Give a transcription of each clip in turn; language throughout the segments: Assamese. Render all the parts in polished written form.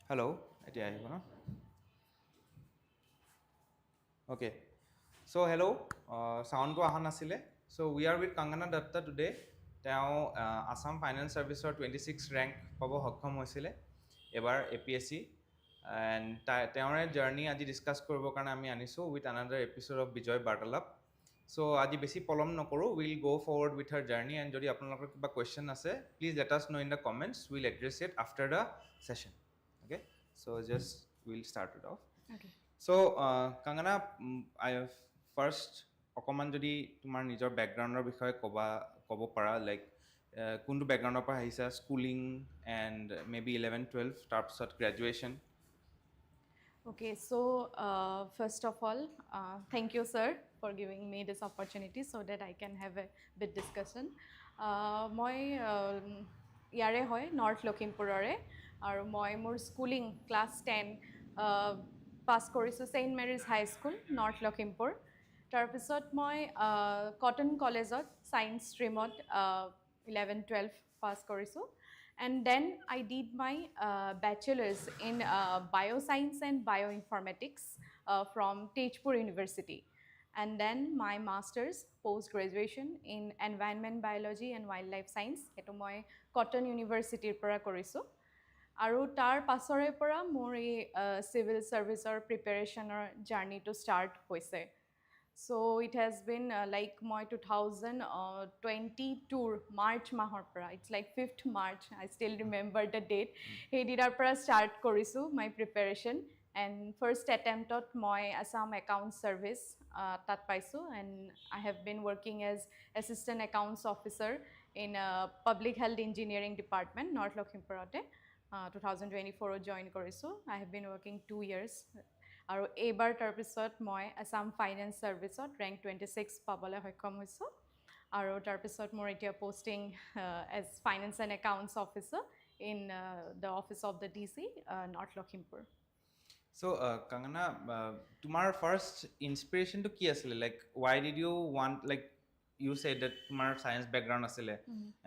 Hello, এতিয়া আহিব ন? Okay. So hello, sound to ahan asile. So we are with Kangkana Dutta today. তেওঁ Assam Finance Serviceৰ 26 rank পাব সক্ষম হৈছিলে এবাৰ APSC and তেওঁৰে জাৰ্নি আজি ডিসকাস কৰিবৰ কাৰণে আমি আনিছো with another episode of BIJOYEE BARTALAAP. So আজি বেছি পলম নকৰো, we'll go forward with her journey and যদি আপোনালোকৰ কিবা question আছে please let us know in the comments, we'll address it after the session. Okay, so just we'll start it off. Okay. So Kangana, I have first অকমান যদি তোমাৰ নিজৰ ব্যাকগ্ৰাউণ্ডৰ বিষয়ে ক'ব পাৰা লাইক কোনটো ব্যাকগ্ৰাউণ্ডৰ পৰা আহিছা স্কুলিং এণ্ড মেবি 11-12 তাৰপিছত graduation Okay, so first of all, thank you, sir, for giving me this opportunity so that I can have a bit discussion. মই ইয়াৰে হয় নৰ্থ লখিমপুৰৰে আৰু মই মোৰ স্কুলিং ক্লাছ 10 পাছ কৰিছোঁ ছেইণ্ট মেৰিজ হাই স্কুল নৰ্থ লখিমপুৰ তাৰপিছত মই কটন কলেজত ছায়েন্স ষ্ট্ৰীমত 11-12 পাছ কৰিছোঁ and then I did my bachelor's in bioscience and bioinformatics from Tejpur University and then my master's post-graduation in environment biology and wildlife science eto moi Cotton University পৰা কৰিছোঁ আৰু তাৰ পাছৰে পৰা মোৰ এই civil serviceৰ preparationৰ journey to start হৈছে So it has been like my 2022 March mahor pra. It's like 5th March. I still remember the date. Hey didar pra start korisu my preparation and first attempt at my Assam account service tat paisu and I have been working as assistant accounts officer in public health engineering department North Lakhimpurate 2024 join korisu. I have been working 2 years. আৰু এইবাৰ তাৰপিছত মই আসাম ফাইনেন্স সাৰ্ভিসত ৰেংক 26 পাবলৈ সক্ষম হৈছোঁ আৰু তাৰপিছত মোৰ এতিয়া posting as finance and accounts officer in the office of the DC north Lakhimpur So Kangana, তোমাৰ ফাৰ্ষ্ট ইনস্পিৰেশনটো কি আছিলে like why did you want like you said that তোমাৰ সায়েন্স ব্যাকগ্ৰাউণ্ড আছিলে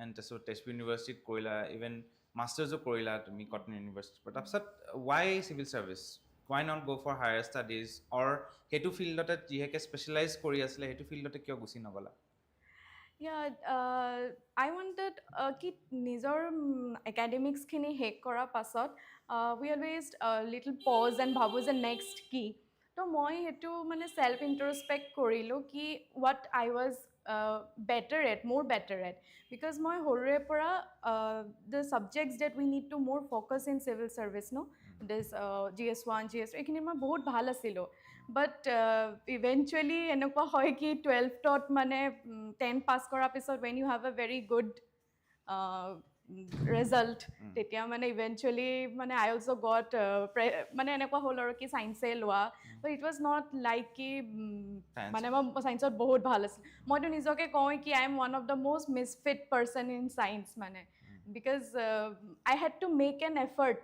and so তেজপুৰ ইউনিভাৰ্চিটিত কৰিলা ইভেন মাষ্টাৰ্সও কৰিলা তুমি কটন ইউনিভাৰ্চিটিত তাৰপিছত why civil service why not go for higher studies or hetu fieldot jiheke specialize kori asle hetu fieldot kyo gusi nagala I wanted ki nijor academics khini hek kora pasot we always little pause and bhabu the next ki to moi hetu mane self introspect korilo ki what I was more better at because moi horre pora the subjects that we need to more focus in civil service no this GS1 GS ekhini ma bahut bhal asilo but eventually enokwa hoy ki 12 tot mane 10 pass kora pisot when you have a very good result tetia mane eventually mane I also got mane enekwa hol aru ki science e loa but it was not like ki mane ma science ot bahut bhal asil moi to nijoke koi ki I am one of the most misfit person in science mane because I had to make an effort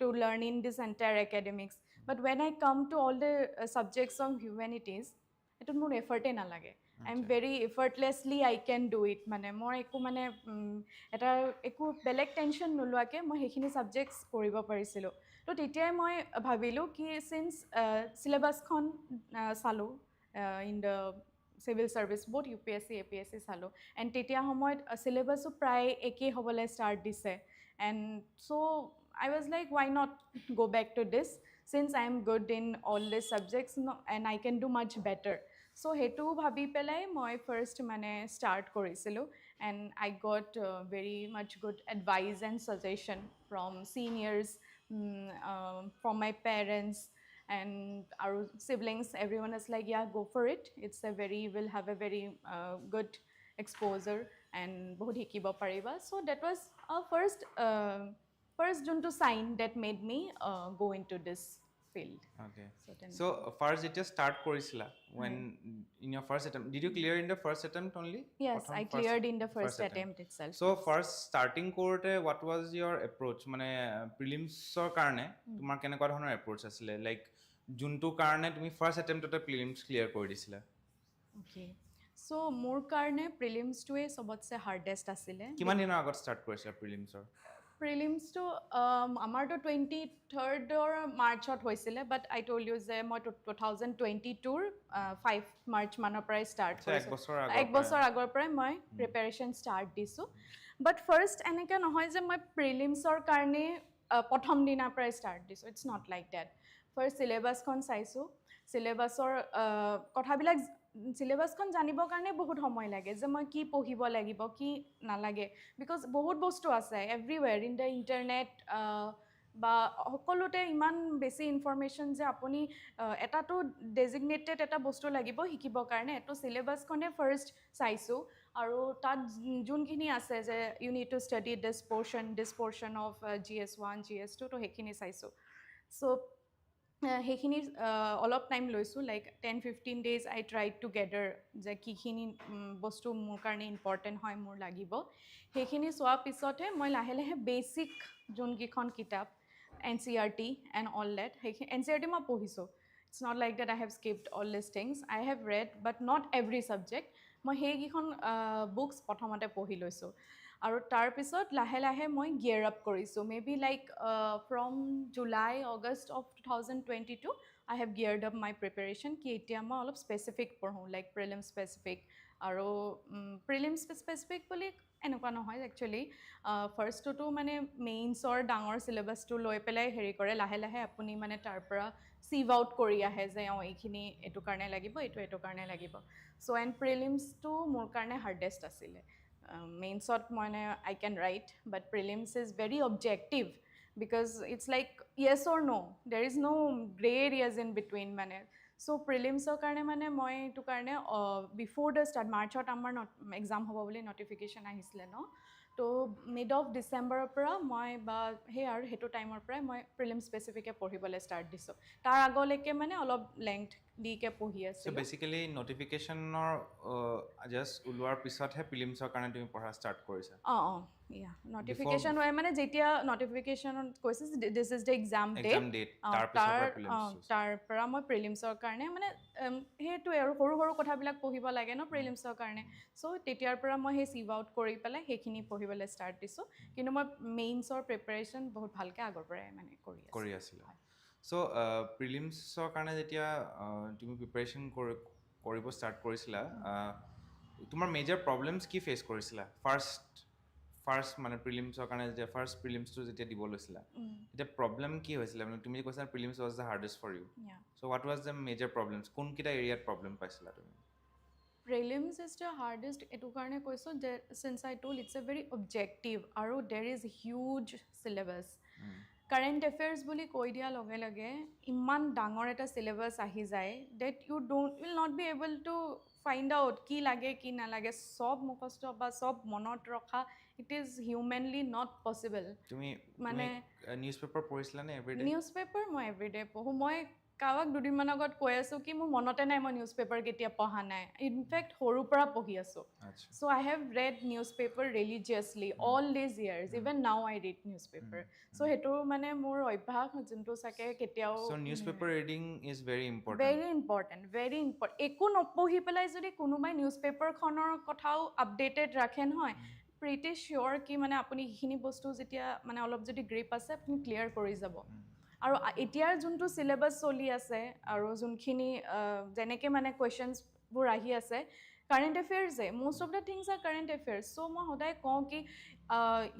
to learn in this entire academics but when I come to all the subjects of humanities eto more effort e na lage I am very effortlessly I can do it mane more eku mane eta eku belek tension nuluake moi hekhini subjects koribo parisilo to tetia moi bhabilu ki since syllabus khon salo in the civil service both UPSC APSC salo and tetia homoy syllabus pray eki hobole start dise and so I was like why not go back to this since I am good in all these subjects and I can do much better so hetu bhabi pelai moi first mane start korisilo and I got very much good advice and suggestion from seniors from my parents and our siblings everyone is like yeah go for it it's a very will have a very good exposure and bahut hikibo pariba so that was our first junto sign that made me go into this field okay so first it just start korisila when in your first attempt did you clear in the first attempt only yes I cleared in the first attempt itself so first starting korte what was your approach mane prelims or karone tumar kenekwa dhonor approach asile like junto karone tumi first attempt ote prelims clear kori disila okay so more karone prelims to e sobotse hardest asile kiman diner agot start korisila prelims or প্ৰিলিমছটো আমাৰতো 23rd মাৰ্চত হৈছিলে বাট আই ট'ল্ড ইউ যে মই 2022ৰ 5 মাৰ্চ মানৰ পৰাই ষ্টাৰ্ট কৰিছোঁ এক বছৰ আগৰ পৰাই মই প্ৰিপেৰেশ্যন ষ্টাৰ্ট দিছোঁ বাট ফাৰ্ষ্ট এনেকৈ নহয় যে মই প্ৰিলিমছৰ কাৰণে প্ৰথম দিনাৰ পৰাই ষ্টাৰ্ট দিছোঁ it's not like that first চিলেবাছখন চাইছোঁ চিলেবাছৰ কথাবিলাক চিলেবাছখন জানিবৰ কাৰণে বহুত সময় লাগে যে মই কি পঢ়িব লাগিব কি নালাগে বিকজ বহুত বস্তু আছে এভৰিৱেৰ ইন দ্য ইণ্টাৰনেট বা সকলোতে ইমান বেছি ইনফৰমেশ্যন যে আপুনি এটাতো ডেজিগনেটেড এটা বস্তু লাগিব শিকিবৰ কাৰণে এইটো চিলেবাছখনে ফাৰ্ষ্ট চাইছোঁ আৰু তাত যোনখিনি আছে যে you need to study this portion of GS1 GS2 তো সেইখিনি চাইছোঁ চ' সেইখিনি অলপ টাইম লৈছোঁ লাইক 10-15 days আই ট্ৰাইড টু গেডাৰ যে কিখিনি বস্তু মোৰ কাৰণে ইম্পৰ্টেণ্ট হয় মোৰ লাগিব সেইখিনি চোৱাৰ পিছতহে মই লাহে লাহে বেচিক যোনকেইখন কিতাপ NCERT এণ্ড অল ডেট সেইখিনি NCERT মই পঢ়িছোঁ it's not like that I have skipped all this things I have read but not every subject মই সেইকেইখন বুকছ প্ৰথমতে পঢ়ি লৈছোঁ আৰু তাৰপিছত লাহে লাহে মই গিয়াৰ আপ কৰিছোঁ may be like from July August of 2022 I have geared up my preparation কি এতিয়া মই অলপ স্পেচিফিক পঢ়োঁ লাইক প্ৰিলিম স্পেচিফিক আৰু প্ৰিলিম স্পেচিফিক বুলি এনেকুৱা নহয় একচুৱেলি ফাৰ্ষ্টটোতো মানে মেইনছৰ ডাঙৰ চিলেবাছটো লৈ পেলাই হেৰি কৰে লাহে লাহে আপুনি মানে তাৰ পৰা চিভ আউট কৰি আহে যে এইখিনি এইটো কাৰণে লাগিব এইটো কাৰণে লাগিব চ' এণ্ড প্ৰিলিমছটো মোৰ কাৰণে হাৰ্ডেষ্ট আছিলে মেইনছত মানে I can write but prelims is very objective because it's like yes or no' there is no' grey areas in between মানে চ' প্ৰিলিমছৰ কাৰণে মানে মই এইটো কাৰণে বিফ'ৰ দ্য ষ্টাৰ্ট মাৰ্চত আমাৰ এক্সাম হ'ব বুলি নটিফিকেশ্যন আহিছিলে ন তো মিড অফ ডিচেম্বৰৰ পৰা মই বা আৰু সেইটো টাইমৰ পৰাই মই প্ৰিলিম স্পেচিফিকে পঢ়িবলৈ ষ্টাৰ্ট দিছোঁ তাৰ আগলৈকে মানে অলপ লেংথ দিকে পঢ়ি আছোঁ বেচিকেলি নটিফিকেশ্যনৰ জাষ্ট ওলোৱাৰ পিছতহে প্ৰিলিমছৰ কাৰণে তুমি পঢ়া ষ্টাৰ্ট কৰিছা নটিফিকেশ্যন হয় মানে যেতিয়া নটিফিকেশ্যনত কৈছে this is the exam date তাৰ পৰা মই প্ৰিলিমছৰ কাৰণে মানে সেইটোৱে আৰু সৰু সৰু কথাবিলাক পঢ়িব লাগে ন প্ৰিলিমছৰ কাৰণে চ' তেতিয়াৰ পৰা মই সেই চিভ আউট কৰি পেলাই সেইখিনি পঢ়িবলৈ ষ্টাৰ্ট দিছোঁ কিন্তু মই মেইনছৰ প্ৰিপেৰেশ্যন বহুত ভালকৈ আগৰ পৰাই মানে কৰি আছিলোঁ চ' প্ৰিলিমছৰ কাৰণে যেতিয়া তুমি প্ৰিপেৰেশ্যন কৰিব ষ্টাৰ্ট কৰিছিলা তোমাৰ মেজৰ প্ৰব্লেমছ কি ফেচ কৰিছিলা ফাৰ্ষ্ট মানে প্ৰিলিমছৰ কাৰণে যেতিয়া ফাৰ্ষ্ট প্ৰিলিমছটো যেতিয়া দিব লৈছিলা এতিয়া প্ৰব্লেম কি হৈছিলে মানে তুমি কৈছা prelims was the hardest for you so' what was the major problems কোনকেইটা এৰিয়াত প্ৰব্লেম পাইছিলা তুমি প্ৰিলিমছ ইজ দ্য হাৰ্ডেষ্ট এইটো কাৰণে কৈছোঁ যে since I told it's a very objective আৰু there is huge syllabus current affairs বুলি কৈ দিয়াৰ লগে লগে ইমান ডাঙৰ এটা চিলেবাছ আহি যায় that you will not be able to find out কি লাগে কি নালাগে চব মুখস্থ বা চব মনত ৰখা it is humanly not possible তুমি মানে নিউজ পেপাৰ পঢ়িছিলানে এভৰিডে নিউজ পেপাৰ মই এভৰিডে পঢ়োঁ মই কাৰোবাক দুদিনমান আগত কৈ আছোঁ কি মোৰ মনতে নাই মই নিউজ পেপাৰ কেতিয়া পঢ়া নাই ইনফেক্ট সৰুৰ পৰা পঢ়ি আছোঁ so' I have read newspaper religiously all these years even now I read newspaper so' সেইটো মানে মোৰ অভ্যাস যোনটো চাগে কেতিয়াও newspaper reading is very important একো নপঢ়ি পেলাই যদি কোনোবাই নিউজ পেপাৰখনৰ কথাও আপডেটেড ৰাখে নহয় প্ৰিটি চিয়'ৰ কি মানে আপুনি সেইখিনি বস্তু যেতিয়া মানে অলপ যদি গ্ৰিপ আছে আপুনি ক্লিয়াৰ কৰি যাব আৰু এতিয়াৰ যোনটো চিলেবাছ চলি আছে আৰু যোনখিনি যেনেকৈ মানে কুৱেশ্যনছবোৰ আহি আছে কাৰেণ্ট এফেয়াৰ্ছে most of the things are current affairs so' মই সদায় কওঁ কি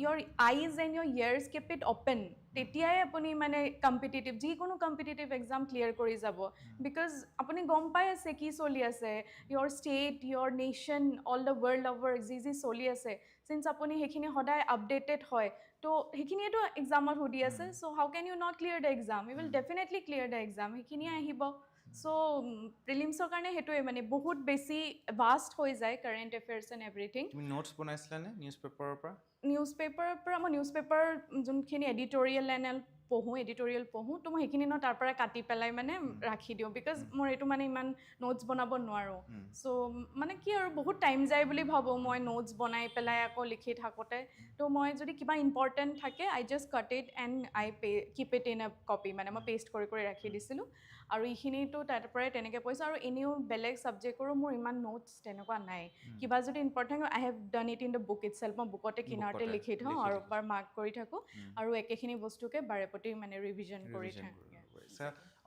your eyes and your ears keep it open তেতিয়াই আপুনি মানে যিকোনো কম্পিটিটিভ এক্সাম ক্লিয়াৰ কৰি যাব বিকজ আপুনি গম পাই আছে কি চলি আছে your state your nation all the world over যি চলি আছে চিন্স আপুনি সেইখিনি সদায় আপডেটেড হয় তো সেইখিনিয়েতো এক্সামত সুধি আছে so' how can you not clear the exam you will definitely clear the exam সেইখিনিয়ে আহিব চ' প্ৰিলিমছৰ কাৰণে সেইটোৱে মানে বহুত বেছি ভাষ্ট হৈ যায় কাৰেণ্ট এফেয়াৰ্ছ এণ্ড এভৰিথিং তুমি নোটছ বনাইছিলানে নিউজ পেপাৰৰ পৰা মই নিউজ পেপাৰ যোনখিনি এডিটৰিয়েল এণ্ড পঢ়োঁ এডিটৰিয়েল পঢ়োঁ তো মই সেইখিনি তাৰ পৰা কাটি পেলাই মানে ৰাখি দিওঁ বিকজ মোৰ এইটো মানে ইমান নোটছ বনাব নোৱাৰোঁ চ' মানে কি আৰু বহুত টাইম যায় বুলি ভাবোঁ মই নোটছ বনাই পেলাই আকৌ লিখি থাকোঁতে তো মই যদি কিবা ইম্পৰ্টেণ্ট থাকে I just cut it and I keep it in a copy মানে মই পেষ্ট কৰি কৰি ৰাখি দিছিলোঁ আৰু এইখিনিতো তাৰ পৰাই তেনেকৈ পঢ়িছোঁ আৰু এনেও বেলেগ ছাবজেক্টৰো মোৰ ইমান নোটছ তেনেকুৱা নাই কিবা যদি important I have done it in the book it self মই বুকতে কিনাৰতে লিখি থওঁ আৰু বাৰ মাৰ্ক কৰি থাকোঁ আৰু একেখিনি বস্তুকে বাৰে প্ৰতি মানে ৰিভিজন কৰি থাকোঁ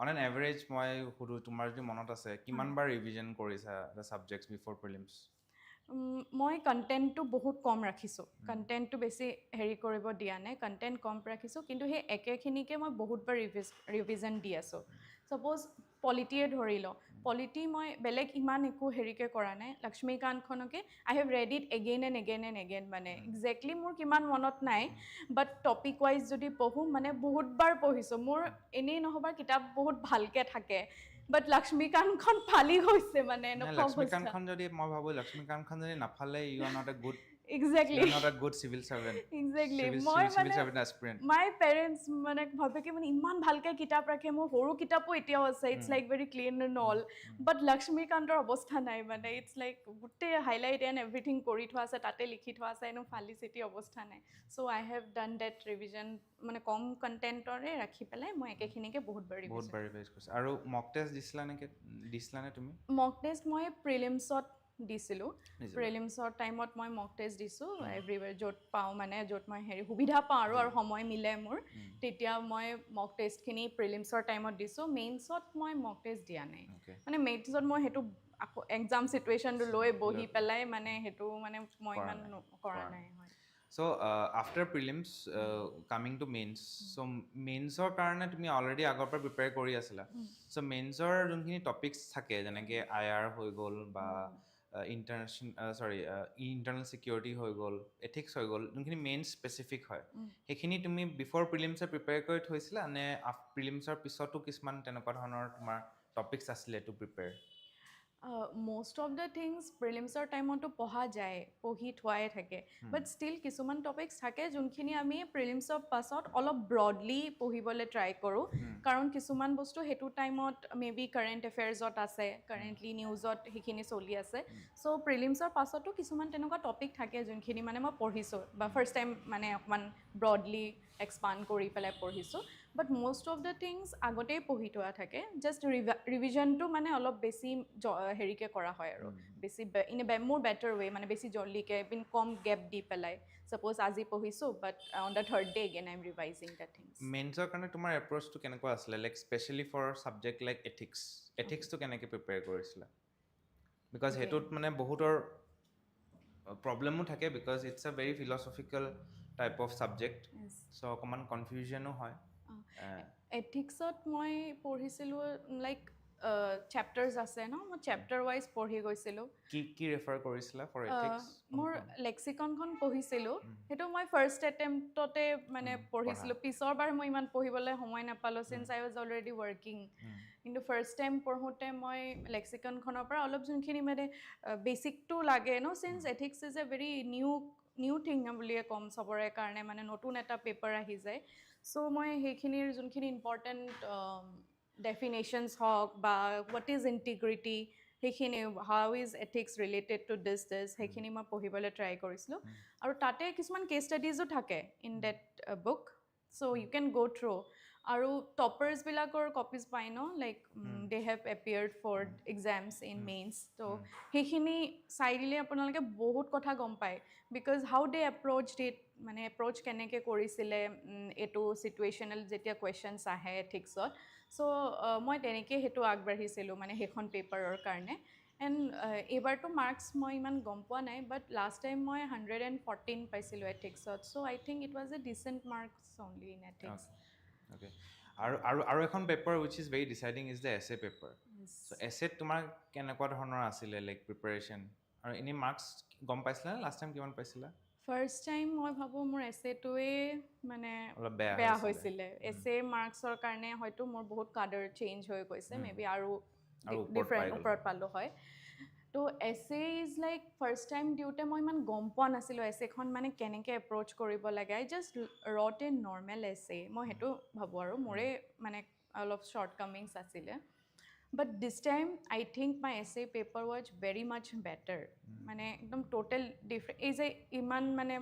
অন এন এভাৰেজ মই সুধোঁ তোমাৰ যদি মনত আছে কিমানবাৰ ৰিভিজন কৰিছা দ্য ছাবজেক্টছ বিফৰ প্ৰিলিমছ মই কণ্টেণ্টটো বহুত কম ৰাখিছোঁ কণ্টেণ্টটো বেছি হেৰি কৰিব দিয়া নাই কণ্টেণ্ট কম ৰাখিছোঁ কিন্তু সেই একেখিনিকে মই বহুতবাৰ ৰিভিজন দি আছোঁ ছাপ'জ পলিটিয়ে ধৰি লওঁ পলিটি মই বেলেগ ইমান একো হেৰিকৈ কৰা নাই লক্ষ্মীকান্তখনকে I have read it again and again and again মানে একজেক্টলি মোৰ কিমান মনত নাই বাট টপিক ৱাইজ যদি পঢ়োঁ মানে বহুতবাৰ পঢ়িছোঁ মোৰ এনেই নহ'বা কিতাপ বহুত ভালকৈ থাকে বাট লক্ষ্মীকান্তখন ফালি গৈছে মানে লক্ষ্মীকান্তখন যদি মই ভাবোঁ লক্ষ্মীকান্তখন যদি নাফালে you are not a good Exactly. You're not a good civil servant. Exactly. Civil servant aspirant. My parents মানে ভাবে কি মানে ইমান ভালকে কিতাপ ৰাখে মোৰ সৰু কিতাপো এতিয়াও আছে it's like very clean and all but লক্ষ্মীকান্তৰ অৱস্থা নাই মানে ইটস লাইক গোটেই হাইলাইট এণ্ড এভৰিথিং কৰি থোৱা আছে তাতে লিখি থোৱা আছে এনেও ফালি চিটি অৱস্থা নাই চ' I have done date revision মানে কম কণ্টেণ্টৰে ৰাখি পেলাই মই একেখিনিকে বহুতবাৰ ৰিভিজ কৰিছোঁ আৰু মক টেষ্ট দিছিলানে তুমি মক টেষ্ট মই প্ৰিলিমছত দিছিলোঁ প্ৰিলিমছৰ টাইমত মই মক টেষ্ট দিছোঁ এভৰিৱেৰ য'ত পাওঁ মানে য'ত মই হেৰি সুবিধা পাওঁ আৰু সময় মিলে মোৰ তেতিয়া মই মক টেষ্টখিনি প্ৰিলিমছৰ টাইমত দিছোঁ মেইনছত মই মক টেষ্ট দিয়া নাই মানে মেইনছত মই সেইটো আকৌ এক্সাম চিটুৱেশ্যনটো লৈ বহি পেলাই মানে সেইটো মানে মই ইমান কৰা নাই হয় So after prelims coming to mains so mainsৰ কাৰণে তুমি অলৰেডি আগৰ পৰা প্ৰিপেয়াৰ কৰি আছিলা so mainsৰ যোনখিনি টপিকছ থাকে যেনেকৈ IR হৈ গ'ল বা ইণ্টাৰনেল চিকিউৰিটি হৈ গ'ল এথিক্স হৈ গ'ল যোনখিনি মেইন স্পেচিফিক হয় সেইখিনি তুমি বিফৰ প্ৰিলিমছে প্ৰিপেয়াৰ কৰি থৈছিলা নে প্ৰিলিমছৰ পিছতো কিছুমান তেনেকুৱা ধৰণৰ তোমাৰ টপিকছ আছিলে to prepare most of the things প্ৰিলিমছৰ টাইমতো পঢ়া যায় পঢ়ি থোৱাই থাকে বাট ষ্টিল কিছুমান টপিকছ থাকে যোনখিনি আমি প্ৰিলিমছৰ পাছত অলপ ব্ৰডলি পঢ়িবলৈ ট্ৰাই কৰোঁ কাৰণ কিছুমান বস্তু সেইটো টাইমত মে বি কাৰেণ্ট এফেয়াৰ্ছত আছে কাৰেণ্টলি নিউজত সেইখিনি চলি আছে চ' প্ৰিলিমছৰ পাছতো কিছুমান তেনেকুৱা টপিক থাকে যোনখিনি মানে মই পঢ়িছোঁ বা ফাৰ্ষ্ট টাইম মানে অকণমান ব্ৰডলি এক্সপাণ্ড কৰি পেলাই পঢ়িছোঁ বাট মষ্ট অফ দ্য থিংছ আগতেই পঢ়ি থোৱা থাকে জাষ্ট ৰিভিজনটো মানে অলপ বেছি হেৰিকৈ কৰা হয় আৰু বেছি মোৰ বেটাৰ ৱে মানে বেছি জল্দিকৈ কম গেপ দি পেলাই ছাপ'জ আজি পঢ়িছোঁ but on the third day again I am revising the things মেইনছৰ কাৰণে তোমাৰ এপ্ৰ'চটো কেনেকুৱা আছিলে like specially for subject like এথিক্সটো কেনেকৈ প্ৰিপেয়াৰ কৰিছিলা বিকজ সেইটোত মানে বহুতৰ প্ৰব্লেমো থাকে because it's a very philosophical type of subject so' অকণমান কনফিউজনো হয় এথিক্সত মই পঢ়িছিলোঁ লাইক চেপ্টাৰ্ছ আছে ন মই চেপ্টাৰ ৱাইজ পঢ়ি গৈছিলোঁ কি ৰেফাৰ কৰিছিলা ফৰ এথিক্স মোৰ লেক্সিকনখন পঢ়িছিলোঁ সেইটো মই ফাৰ্ষ্ট এটেম্পটতে মানে পঢ়িছিলোঁ পিছৰ বাৰ মই ইমান পঢ়িবলৈ সময় নাপালোঁ since I was already working কিন্তু ফাৰ্ষ্ট টাইম পঢ়োঁতে মই লেক্সিকনখনৰ পৰা অলপ যোনখিনি মানে বেচিকটো লাগে ন since ethics is a very new thing বুলিয়ে ক'ম চবৰে কাৰণে মানে নতুন এটা পেপাৰ আহি যায় চ' মই সেইখিনিৰ যোনখিনি ইম্পৰ্টেণ্ট ডেফিনেশ্যনছ হওক বা হোৱাট ইজ ইণ্টিগ্ৰিটি সেইখিনি how is ethics related to this সেইখিনি মই পঢ়িবলৈ ট্ৰাই কৰিছিলোঁ আৰু তাতে কিছুমান কেছ ষ্টাডিজো থাকে in that book so' you can go' through আৰু টপাৰ্ছবিলাকৰ কপিজ পায় ন like they have appeared for exams in mains ত' সেইখিনি চাই দিলে আপোনালোকে বহুত কথা গম পায় because how they approach it মানে এপ্ৰ'চ কেনেকৈ কৰিছিলে এইটো চিটুৱেশ্যনেল যেতিয়া কুৱেশ্যনছ আহে এথিক্সত চ' মই তেনেকৈ সেইটো আগবাঢ়িছিলোঁ মানে সেইখন পেপাৰৰ কাৰণে এণ্ড এইবাৰতো মাৰ্কছ মই ইমান গম পোৱা নাই বাট লাষ্ট টাইম মই 114 পাইছিলোঁ এথিক্সত so' I think it was a decent marks only in ethics Okay. আৰু এখন paper which is very deciding is the essay paper so' এছেত তোমাৰ কেনেকুৱা ধৰণৰ আছিলে লাইক প্ৰিপাৰেশ্যন আৰু এনেই মাৰ্কছ গম পাইছিলা নে লাষ্ট টাইম কিমান পাইছিলা ফাৰ্ষ্ট টাইম মই ভাবোঁ মোৰ এছেটোৱে মানে অলপ বেয়া হৈছিলে এছে মাৰ্কছৰ কাৰণে হয়তো মোৰ বহুত কাৰ্ডৰ চেঞ্জ হৈ গৈছে মে বি আৰু ডিফাৰেণ্ট ওপৰত পালোঁ হয় তো এছে ইজ লাইক ফাৰ্ষ্ট টাইম দিওঁতে মই ইমান গম পোৱা নাছিলোঁ এছেখন মানে কেনেকৈ এপ্ৰ'চ কৰিব লাগে আই জাষ্ট ৰট এ নৰ্মেল এছে মই সেইটো ভাবোঁ আৰু মোৰে মানে অলপ শ্বৰ্ট কামিংছ আছিলে বাট দিছ time I think my essay paper was very much better মানে একদম টোটেল ডিফাৰেণ্ট এই যে ইমান মানে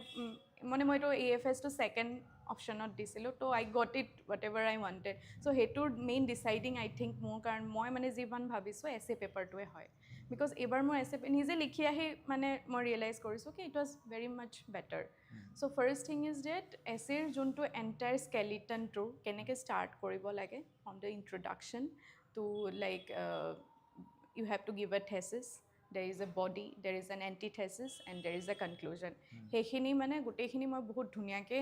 মানে মইতো AFS টো ছেকেণ্ড অপশ্যনত দিছিলোঁ তো I got it whatever I wanted so' সেইটোৰ মেইন ডিচাইডিং আই থিংক মোৰ কাৰণ মই মানে যিমান ভাবিছোঁ এছে পেপাৰটোৱে হয় বিকজ এইবাৰ মই এছে নিজে লিখি আহি মানে মই ৰিয়েলাইজ কৰিছোঁ কি it was very much better so' first thing is that এছেৰ যোনটো এণ্টায়াৰ স্কেলিটনটো কেনেকৈ ষ্টাৰ্ট কৰিব লাগে from the introduction to like you have to give a thesis there is a body there is an antithesis and there is a conclusion সেইখিনি মানে গোটেইখিনি মই বহুত ধুনীয়াকৈ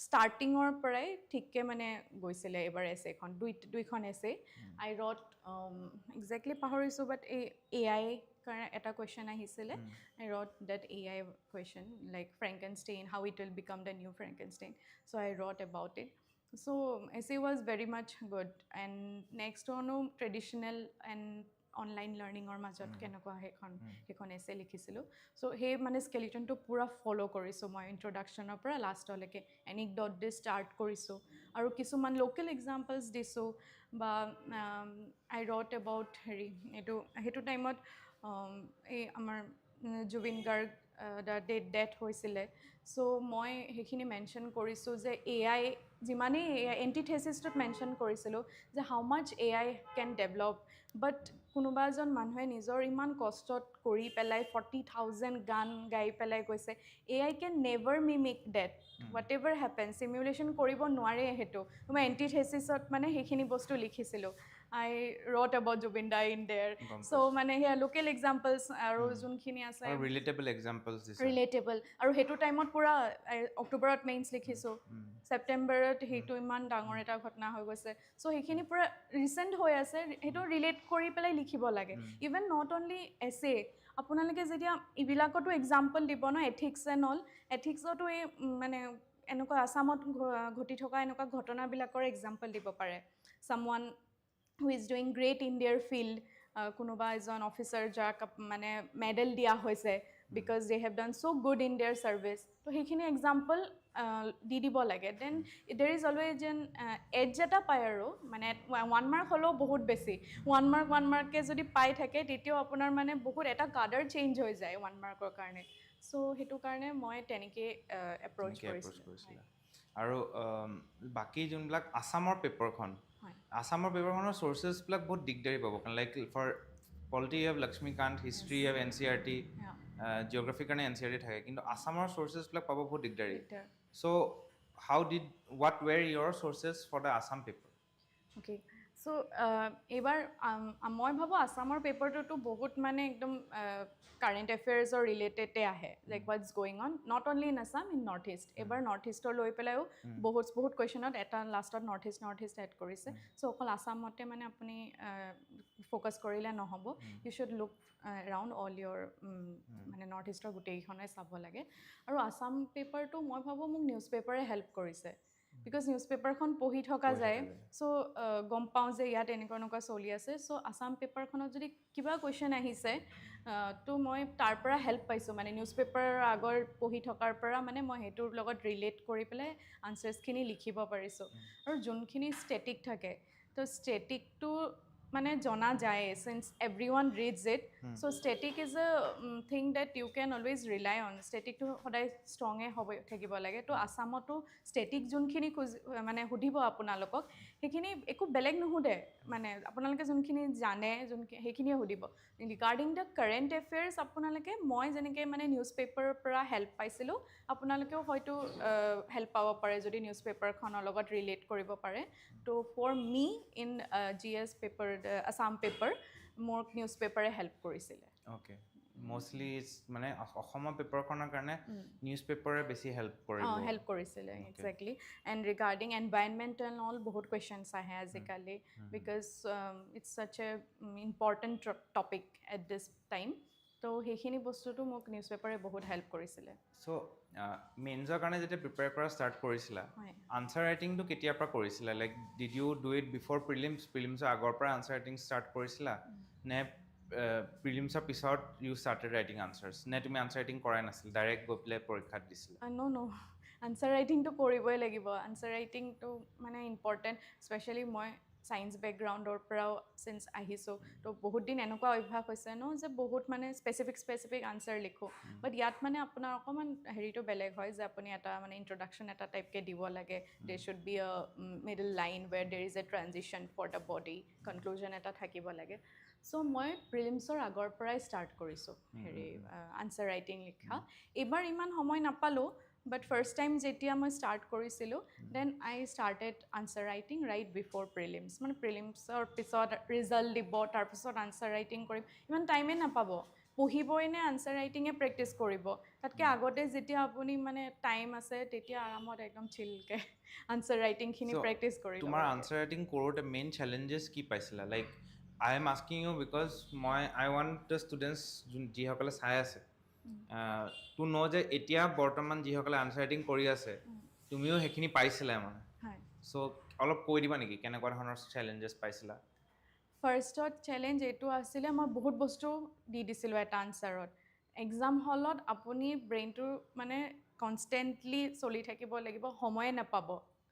ষ্টাৰ্টিঙৰ পৰাই ঠিককৈ মানে গৈছিলে এইবাৰ এছেখন দুইখন এছে আই ৰট একজেক্টলি পাহৰিছোঁ বাট এই AI কাৰণে এটা কুৱেশ্যন আহিছিলে I wrote that AI question like Frankenstein how it will become the new Frankenstein so' I wrote about it So essay was very much good and next one traditional and online learning or মাজত কেনেকুৱা সেইখন essay লিখিছিলোঁ so সেই মানে স্কেলিটনটো পুৰা ফ'ল' কৰিছোঁ মই ইণ্ট্ৰডাকশ্যনৰ পৰা লাষ্টলৈকে এনিকডট দি ষ্টাৰ্ট কৰিছোঁ আৰু কিছুমান লোকেল এক্সাম্পলছ দিছোঁ বা আই ৰট এবাউট হেৰি সেইটো টাইমত এই আমাৰ জুবিন গাৰ্গ ডেথ হৈছিলে চ' মই সেইখিনি মেনশ্যন কৰিছোঁ যে AI যিমানেই এণ্টিথেচিছটোত মেনশ্যন কৰিছিলোঁ যে how much AI can develop বাট কোনোবা এজন মানুহে নিজৰ ইমান কষ্টত কৰি পেলাই 40,000 গান গাই পেলাই কৈছে AI can never mimic that whatever happen simulation কৰিব নোৱাৰে সেইটো মই এণ্টিথেচিছত মানে সেইখিনি বস্তু লিখিছিলোঁ I wrote about Jubin Da in there. So মানে সেয়া লোকেল এক্সাম্পলছ আৰু যোনখিনি আছে ৰিলেটেবল এক্সাম্পলছ দিছে ৰিলেটেবল আৰু সেইটো টাইমত পুৰা অক্টোবৰত মেইনছ লিখিছোঁ ছেপ্টেম্বৰত সেইটো ইমান ডাঙৰ এটা ঘটনা হৈ গৈছে চ' সেইখিনি পুৰা ৰিচেণ্ট হৈ আছে সেইটো ৰিলেট কৰি পেলাই লিখিব লাগে ইভেন নট অনলি এছে আপোনালোকে যেতিয়া এইবিলাকতো এক্সাম্পল দিব ন এথিক্স এণ্ড অল এথিক্সতো এই মানে এনেকুৱা আছামত ঘটি থকা এনেকুৱা ঘটনাবিলাকৰ এক্সাম্পল দিব পাৰে ছামৱান who is doing great in their field কোনোবা এজন অফিচাৰ যাক মানে মেডেল দিয়া হৈছে because they have done so good in their service তো সেইখিনি এক্সাম্পল দি দিব লাগে then there is always an edge এটা পায় আৰু মানে 1 মাৰ্ক হ'লেও বহুত বেছি 1 মাৰ্ককে যদি পাই থাকে তেতিয়াও আপোনাৰ মানে বহুত এটা কাডাৰ চেঞ্জ হৈ যায় 1 মাৰ্কৰ কাৰণে চ' সেইটো কাৰণে মই তেনেকৈ এপ্ৰ'চ কৰিছিলোঁ আৰু বাকী যোনবিলাক আছামৰ পেপাৰখন আছামৰ পেপাৰখনৰ চ'ৰ্চেছবিলাক বহুত দিগদাৰী পাব কাৰণ like for polity you have Laxmikanth history you have NCERT জিঅ'গ্ৰাফিৰ কাৰণে NCERT থাকে কিন্তু আছামৰ চ'ৰ্চেছবিলাক পাব বহুত দিগদাৰী so' what were your sources for the Assam paper okay so' এইবাৰ মই ভাবোঁ আছামৰ পেপাৰটোতো বহুত মানে একদম কাৰেণ্ট এফেয়াৰ্ছৰ ৰিলেটেডে আহে like Whats going on not only in Assam in north east এইবাৰ নৰ্থ ইষ্টৰ লৈ পেলাইও বহুত কুৱেশ্যনত এটা লাষ্টত নৰ্থ ইষ্ট এড কৰিছে চ' অকল আছামতে মানে আপুনি ফ'কাছ কৰিলে নহ'ব you should look around all your মানে নৰ্থ ইষ্টৰ গোটেইকেইখনে চাব লাগে আৰু আছাম পেপাৰটো মই ভাবোঁ মোক নিউজ পেপাৰে হেল্প কৰিছে বিকজ নিউজ পেপাৰখন পঢ়ি থকা যায় চ' গম পাওঁ যে ইয়াত এনেকুৱা চলি আছে চ' আছাম পেপাৰখনত যদি কিবা কুৱেশ্যন আহিছে তো মই তাৰ পৰা হেল্প পাইছোঁ মানে নিউজ পেপাৰৰ আগৰ পঢ়ি থকাৰ পৰা মানে মই সেইটোৰ লগত ৰিলেট কৰি পেলাই আনচাৰ্ছখিনি লিখিব পাৰিছোঁ আৰু যোনখিনি ষ্টেটিক থাকে তো ষ্টেটিকটো মানে জনা যায় since everyone reads it so' static is a thing that you can always rely on ষ্টেটিকটো সদায় ষ্ট্ৰঙে থাকিব লাগে তো আছামতো ষ্টেটিক যোনখিনি মানে সুধিব আপোনালোকক সেইখিনি একো বেলেগ নুসুধে মানে আপোনালোকে যোনখিনি জানে সেইখিনিয়ে সুধিব ৰিগাৰ্ডিং দ্য কাৰেণ্ট এফেয়াৰ্ছ আপোনালোকে মই যেনেকৈ মানে নিউজ পেপাৰৰ পৰা হেল্প পাইছিলোঁ আপোনালোকেও হয়তো হেল্প পাব পাৰে যদি নিউজ পেপাৰখনৰ লগত ৰিলেট কৰিব পাৰে তো for me in GS paper Assam paper মোৰ নিউজ পেপাৰে হেল্প কৰিছিলে অ'কে মষ্টলি মানে অসমৰ পেপাৰখনৰ কাৰণে নিউজ পেপাৰে বেছি হেল্প কৰিছিলে exactly and regarding environmental all বহুত কুৱেশ্যনছ আহে আজিকালি because it's such a important topic at this time তো সেইখিনি বস্তুটো মোক নিউজ পেপাৰে বহুত হেল্প কৰিছিলে চ' মেইনছৰ কাৰণে যেতিয়া প্ৰিপেয়াৰ কৰা ষ্টাৰ্ট কৰিছিলা আনচাৰ ৰাইটিংটো কেতিয়াৰ পৰা কৰিছিলা like did you do it before প্ৰিলিমছৰ আগৰ পৰা আনচাৰ ৰাইটিং ষ্টাৰ্ট কৰিছিলা নে প্ৰিলিমছৰ পিছত ইউ ষ্টাৰ্টেড ৰাইটিং আনচাৰ্ছ নে তুমি আনচাৰ ৰাইটিং কৰাই নাছিল ডাইৰেক্ট গৈ পেলাই পৰীক্ষাত দিছিলা No. আনচাৰ ৰাইটিংটো কৰিবই লাগিব আনচাৰ ৰাইটিংটো মানে ইম্পৰ্টেণ্ট স্পেচিয়েলি মই ছায়েন্স বেকগ্ৰাউণ্ডৰ পৰাও চিন্স আহিছোঁ তো বহুত দিন এনেকুৱা অভ্যাস হৈছে ন যে বহুত মানে স্পেচিফিক আনচাৰ লিখোঁ বাট ইয়াত মানে আপোনাৰ অকণমান হেৰিটো বেলেগ হয় যে আপুনি এটা মানে ইন্ট্ৰডাকশ্যন এটা টাইপকৈ দিব লাগে they should be a middle line where there is a transition for the body conclusion এটা থাকিব লাগে চ' মই প্ৰিলিমছৰ আগৰ পৰাই ষ্টাৰ্ট কৰিছোঁ হেৰি আনচাৰ ৰাইটিং লিখা এইবাৰ ইমান সময় নাপালোঁ বাট ফাৰ্ষ্ট টাইম যেতিয়া মই ষ্টাৰ্ট কৰিছিলোঁ then I started answer writing right before prelims মানে প্ৰিলিমছৰ পিছত ৰিজাল্ট দিব তাৰপিছত আনচাৰ ৰাইটিং কৰিম ইমান টাইমে নাপাব পঢ়িবই নে আনচাৰ ৰাইটিঙে প্ৰেক্টিছ কৰিব তাতকৈ আগতে যেতিয়া আপুনি মানে টাইম আছে তেতিয়া আৰামত একদম চিলকৈ আনচাৰ ৰাইটিংখিনি প্ৰেক্টিছ কৰি তোমাৰ আনচাৰ ৰাইটিং কৰোঁতে মেইন চেলেঞ্জেছ কি পাইছিলা like I am asking you because I want the students যিসকলে চাই আছে টু ন' যে এতিয়া বৰ্তমান যিসকলে আনচাৰ ৰাইটিং কৰি আছে তুমিও সেইখিনি পাইছিলা মানে চ' অলপ কৈ দিবা নেকি কেনেকুৱা ধৰণৰ চেলেঞ্জেছ পাইছিলা ফাৰ্ষ্টত চেলেঞ্জ এইটো আছিলে মই বহুত বস্তু দি দিছিলোঁ এটা আনচাৰত এক্সাম হলত আপুনি ব্ৰেইনটো মানে কনষ্টেণ্টলি চলি থাকিব লাগিব সময়ে নাপাব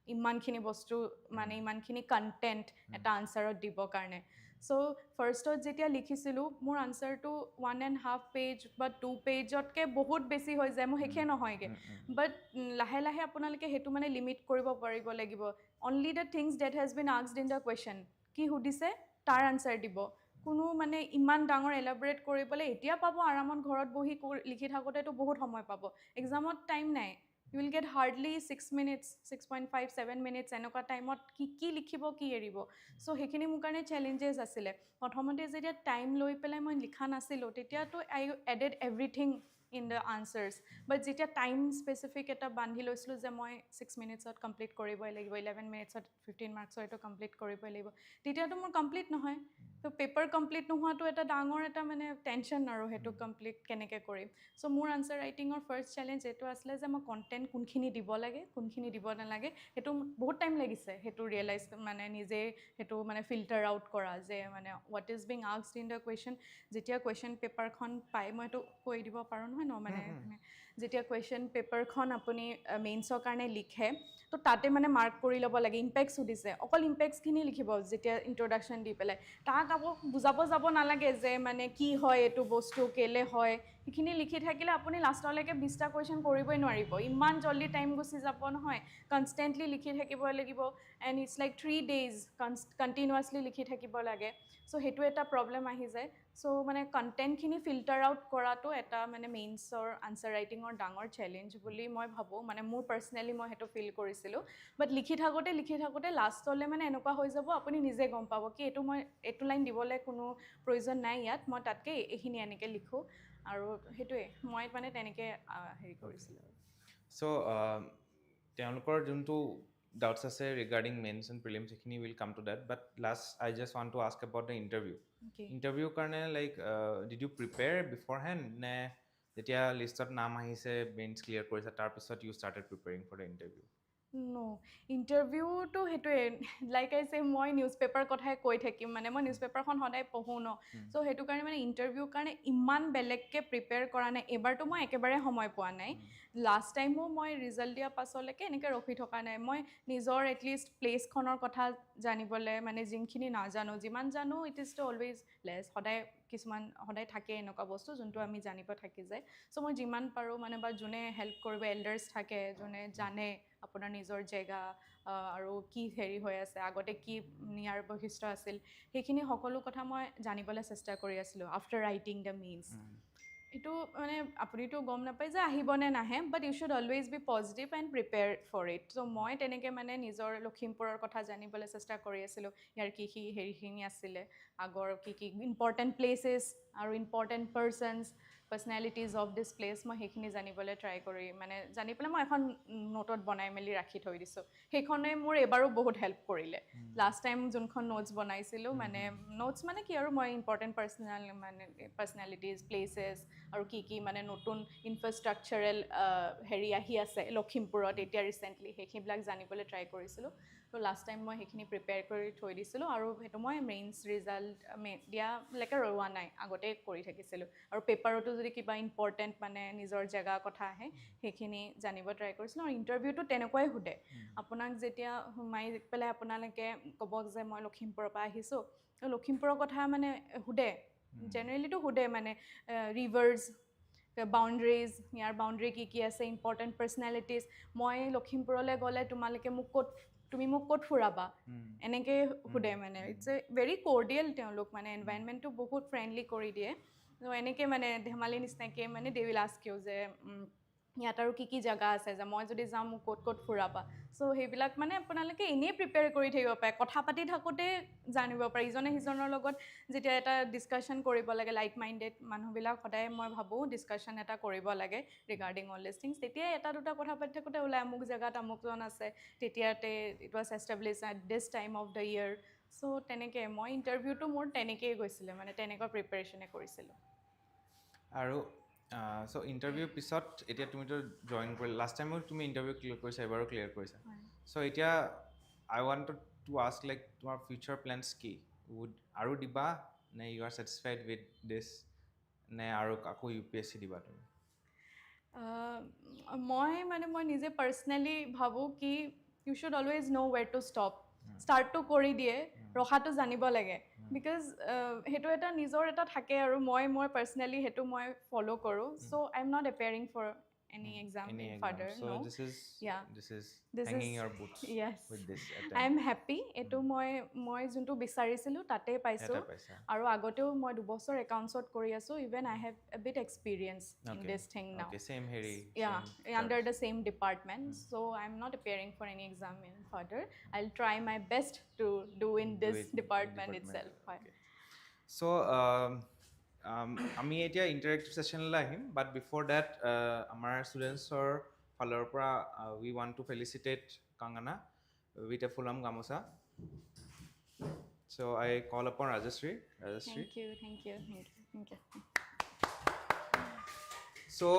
ইমানখিনি বস্তু মানে ইমানখিনি কণ্টেণ্ট এটা আনচাৰত দিবৰ কাৰণে চ' ফাৰ্ষ্টত যেতিয়া লিখিছিলোঁ মোৰ আনচাৰটো 1.5 পেজ বা 2 পেজতকৈ বহুত বেছি হৈ যায় মোৰ শেষে নহয়গৈ বাট লাহে লাহে আপোনালোকে সেইটো মানে লিমিট কৰিব পাৰিব লাগিব only the things that has been asked in the question কি সুধিছে তাৰ আনচাৰ দিব কোনো মানে ইমান ডাঙৰ এলাবৰেট কৰিবলৈ এতিয়া পাব আৰামত ঘৰত বহি লিখি থাকোঁতেতো বহুত সময় পাব এক্সামত টাইম নাই you will get hardly 6 minutes 6.5 7 minutes এনেকুৱা টাইমত কি লিখিব কি এৰিব চ' সেইখিনি মোৰ কাৰণে চেলেঞ্জেছ আছিলে প্ৰথমতে যেতিয়া টাইম লৈ পেলাই মই লিখা নাছিলোঁ তেতিয়াতো I added everything in the answers but যেতিয়া টাইম স্পেচিফিক এটা বান্ধি লৈছিলোঁ যে মই 6 মিনিটছত কমপ্লিট কৰিবই লাগিব 11 মিনিটছত 15 মাৰ্কছৰ এইটো কমপ্লিট কৰিবই লাগিব তেতিয়াতো মোৰ কমপ্লিট নহয় তো পেপাৰ কমপ্লিট নোহোৱাটো এটা ডাঙৰ এটা মানে টেনশ্যন আৰু সেইটো কমপ্লিট কেনেকৈ কৰিম চ' মোৰ আনচাৰ ৰাইটিঙৰ ফাৰ্ষ্ট চেলেঞ্জ এইটো আছিলে যে মই কণ্টেণ্ট কোনখিনি দিব লাগে কোনখিনি দিব নালাগে সেইটো বহুত টাইম লাগিছে সেইটো ৰিয়েলাইজ মানে নিজে সেইটো মানে ফিল্টাৰ আউট কৰা যে মানে what is being asked in the question যেতিয়া কুৱেশ্যন পেপাৰখন পাই মই এইটো কৈ দিব পাৰোঁ নহয় ন মানে যেতিয়া কুৱেশ্যন পেপাৰখন আপুনি মেইনছৰ কাৰণে লিখে তো তাতে মানে মাৰ্ক কৰি ল'ব লাগে ইম্পেক্টছ সুধিছে অকল ইম্পেক্টছখিনি লিখিব যেতিয়া ইন্ট্ৰডাকশ্যন দি পেলাই তাক আকৌ বুজাব যাব নালাগে যে মানে কি হয় এইটো বস্তু কেলে হয় সেইখিনি লিখি থাকিলে আপুনি লাষ্টলৈকে 20টা কুৱেশ্যন কৰিবই নোৱাৰিব ইমান জল্দি টাইম গুচি যাব নহয় কনষ্টেণ্টলি লিখি থাকিব লাগিব and it's like 3 days continuously লিখি থাকিব লাগে চ' সেইটো এটা প্ৰব্লেম আহি যায় চ' মানে কণ্টেণ্টখিনি ফিল্টাৰ আউট কৰাটো এটা মানে মেইনছৰ আনচাৰ ৰাইটিঙৰ ডাঙৰ চেলেঞ্জ বুলি মই ভাবোঁ মানে মোৰ পাৰ্চনেলি মই সেইটো ফিল কৰিছিলোঁ বাট লিখি থাকোঁতে লাষ্টলৈ মানে এনেকুৱা হৈ যাব আপুনি নিজে গম পাব কি মই এইটো লাইন দিবলৈ কোনো প্ৰয়োজন নাই ইয়াত মই তাতকৈ এইখিনি এনেকৈ লিখোঁ আৰু সেইটোৱে মই মানে তেনেকৈ হেৰি কৰিছিলোঁ চ' তেওঁলোকৰ যোনটো ডাউটছ আছে ৰিগাৰ্ডিং মেইনছ এণ্ড প্ৰিলিমছ সেইখিনি will come to that but last I just want to ask about the ইণ্টাৰভিউৰ কাৰণে like did you prepare beforehand নে যেতিয়া লিষ্টত নাম আহিছে মেইনছ ক্লিয়াৰ কৰিছে তাৰপিছত you started preparing for the interview ইণ্টাৰভিউটো সেইটোৱে লাইক আই চে মই নিউজ পেপাৰ কথাই কৈ থাকিম মানে মই নিউজ পেপাৰখন সদায় পঢ়োঁ ন চ' সেইটো কাৰণে মানে ইণ্টাৰভিউৰ কাৰণে ইমান বেলেগকৈ প্ৰিপেয়াৰ কৰা নাই এবাৰতো মই একেবাৰে সময় পোৱা নাই লাষ্ট টাইমো মই ৰিজাল্ট দিয়া পাছলৈকে এনেকৈ ৰখি থকা নাই মই নিজৰ এটলিষ্ট প্লেচখনৰ কথা জানিবলৈ মানে যোনখিনি নাজানো যিমান জানো it is to always less সদায় থাকে এনেকুৱা বস্তু যোনটো আমি জানিব থাকি যায় চ' মই যিমান পাৰোঁ মানে বা যোনে হেল্প কৰিব এল্ডাৰ্ছ থাকে যোনে জানে আপোনাৰ নিজৰ জেগা আৰু কি হেৰি হৈ আছে আগতে কি নিয়াৰ বৈশিষ্ট্য আছিল সেইখিনি সকলো কথা মই জানিবলৈ চেষ্টা কৰি আছিলোঁ আফটাৰ ৰাইটিং দ্য মেইনছ এইটো মানে আপুনিতো গম নাপায় যে আহিবনে নাহে but you should always be positive and prepare for it so' মই তেনেকৈ মানে নিজৰ লখিমপুৰৰ কথা জানিবলৈ চেষ্টা কৰি আছিলোঁ ইয়াৰ কি হেৰিখিনি আছিলে আগৰ কি ইম্পৰ্টেণ্ট প্লেচেছ আৰু important persons personalities of this place মই সেইখিনি জানিবলৈ ট্ৰাই কৰি মানে জানি পেলাই মই এখন নোটত বনাই মেলি ৰাখি থৈ দিছোঁ সেইখনে মোৰ এবাৰো বহুত হেল্প কৰিলে লাষ্ট টাইম যোনখন নোটছ বনাইছিলোঁ মানে নোটছ মানে কি আৰু মই ইম্পৰ্টেণ্ট পাৰ্চনেলিটিজ প্লেচেছ আৰু কি মানে নতুন ইনফ্ৰাষ্ট্ৰাকচাৰেল হেৰি আহি আছে লখিমপুৰত এতিয়া ৰিচেণ্টলি সেইবিলাক জানিবলৈ ট্ৰাই কৰিছিলোঁ তো লাষ্ট টাইম মই সেইখিনি প্ৰিপেয়াৰ কৰি থৈ দিছিলোঁ আৰু সেইটো মই মেইনছ ৰিজাল্ট দিয়ালৈকে ৰৱা নাই আগতেই কৰি থাকিছিলোঁ আৰু পেপাৰতো যদি কিবা ইম্পৰ্টেণ্ট মানে নিজৰ জেগাৰ কথা আহে সেইখিনি জানিব ট্ৰাই কৰিছিলোঁ আৰু ইণ্টাৰভিউটো তেনেকুৱাই সোধে আপোনাক যেতিয়া সোমাই পেলাই আপোনালোকে ক'ব যে মই লখিমপুৰৰ পৰা আহিছোঁ লখিমপুৰৰ কথা মানে সোধে জেনেৰেলিটো সোধে মানে ৰিভাৰ্ছ বাউণ্ডেৰীজ ইয়াৰ বাউণ্ডেৰী কি আছে ইম্পৰ্টেণ্ট পাৰ্চনেলিটিজ মই লখিমপুৰলৈ গ'লে তুমি মোক ক'ত ফুৰাবা এনেকৈ সোধে মানে ইটছ এ ভেৰি কৰ্ডিয়েল তেওঁলোক মানে এনভাইৰনমেণ্টটো বহুত ফ্ৰেণ্ডলি কৰি দিয়ে ত' এনেকৈ মানে ধেমালি নিচিনাকৈ মানে দে উইল আস্ক ইউ যে ইয়াত আৰু কি জেগা আছে যে মই যদি যাওঁ মোক ক'ত ফুৰাবা চ' সেইবিলাক মানে আপোনালোকে এনেই প্ৰিপেয়াৰ কৰি থাকিব পাৰে কথা পাতি থাকোঁতে জানিব পাৰে ইজনে সিজনৰ লগত যেতিয়া এটা ডিছকাশ্যন কৰিব লাগে লাইক মাইণ্ডেড মানুহবিলাক সদায় মই ভাবোঁ ডিছকাশ্যন এটা কৰিব লাগে ৰিগাৰ্ডিং অল দিছ থিংছ তেতিয়াই এটা দুটা কথা পাতি থাকোঁতে ওলাই আমুক জেগাত আমুকজন আছে তেতিয়াতে it was establish at this time of the year so' তেনেকৈ মই ইণ্টাৰভিউটো মোৰ তেনেকৈয়ে গৈছিলে মানে তেনেকুৱা প্ৰিপেৰেশ্যনে কৰিছিলোঁ আৰু চ' ইণ্টাৰভিউৰ পিছত এতিয়া তুমিতো জইন কৰিলা লাষ্ট টাইমো তুমি ইণ্টাৰভিউ ক্লিয়াৰ কৰিছা এবাৰো ক্লিয়াৰ কৰিছা চ' এতিয়া I want to ask like তোমাৰ ফিউচাৰ প্লেনছ কি আৰু দিবা নে you are satisfied with this নে আৰু আকৌ UPSC দিবা তুমি মই নিজে পাৰ্চনেলি ভাবোঁ কি you should always know' where to stop ষ্টাৰ্টটো কৰি দিয়ে ৰখাটো জানিব লাগে বিকজ সেইটো এটা নিজৰ এটা থাকে আৰু মই পাৰ্চনেলি সেইটো মই ফ'ল' কৰোঁ so' I am not appearing for any exam in further so no this is this hanging is your boots yes with this I am happy etu মই যোনটো বিচাৰিছিলোঁ তাতে পাইছোঁ আৰু আগতেও মই 2 বছৰ একাউণ্টছত কৰি আছোঁ even I have a bit experience in this thing now okay same here under the same department so I'm not appearing for any exam in further I'll try my best to do in this department itself so আমি এতিয়া ইণ্টাৰেক্টিভ ছেশ্যনলৈ আহিম বাট বিফৰ ডেট আমাৰ ষ্টুডেণ্টছৰ ফালৰ পৰা উই ৱান্ট টু ফেলিচিটেট কাংগানা উইথ এ ফুলাম গামোচা চ' আই কল আপন Rajashree thank you so'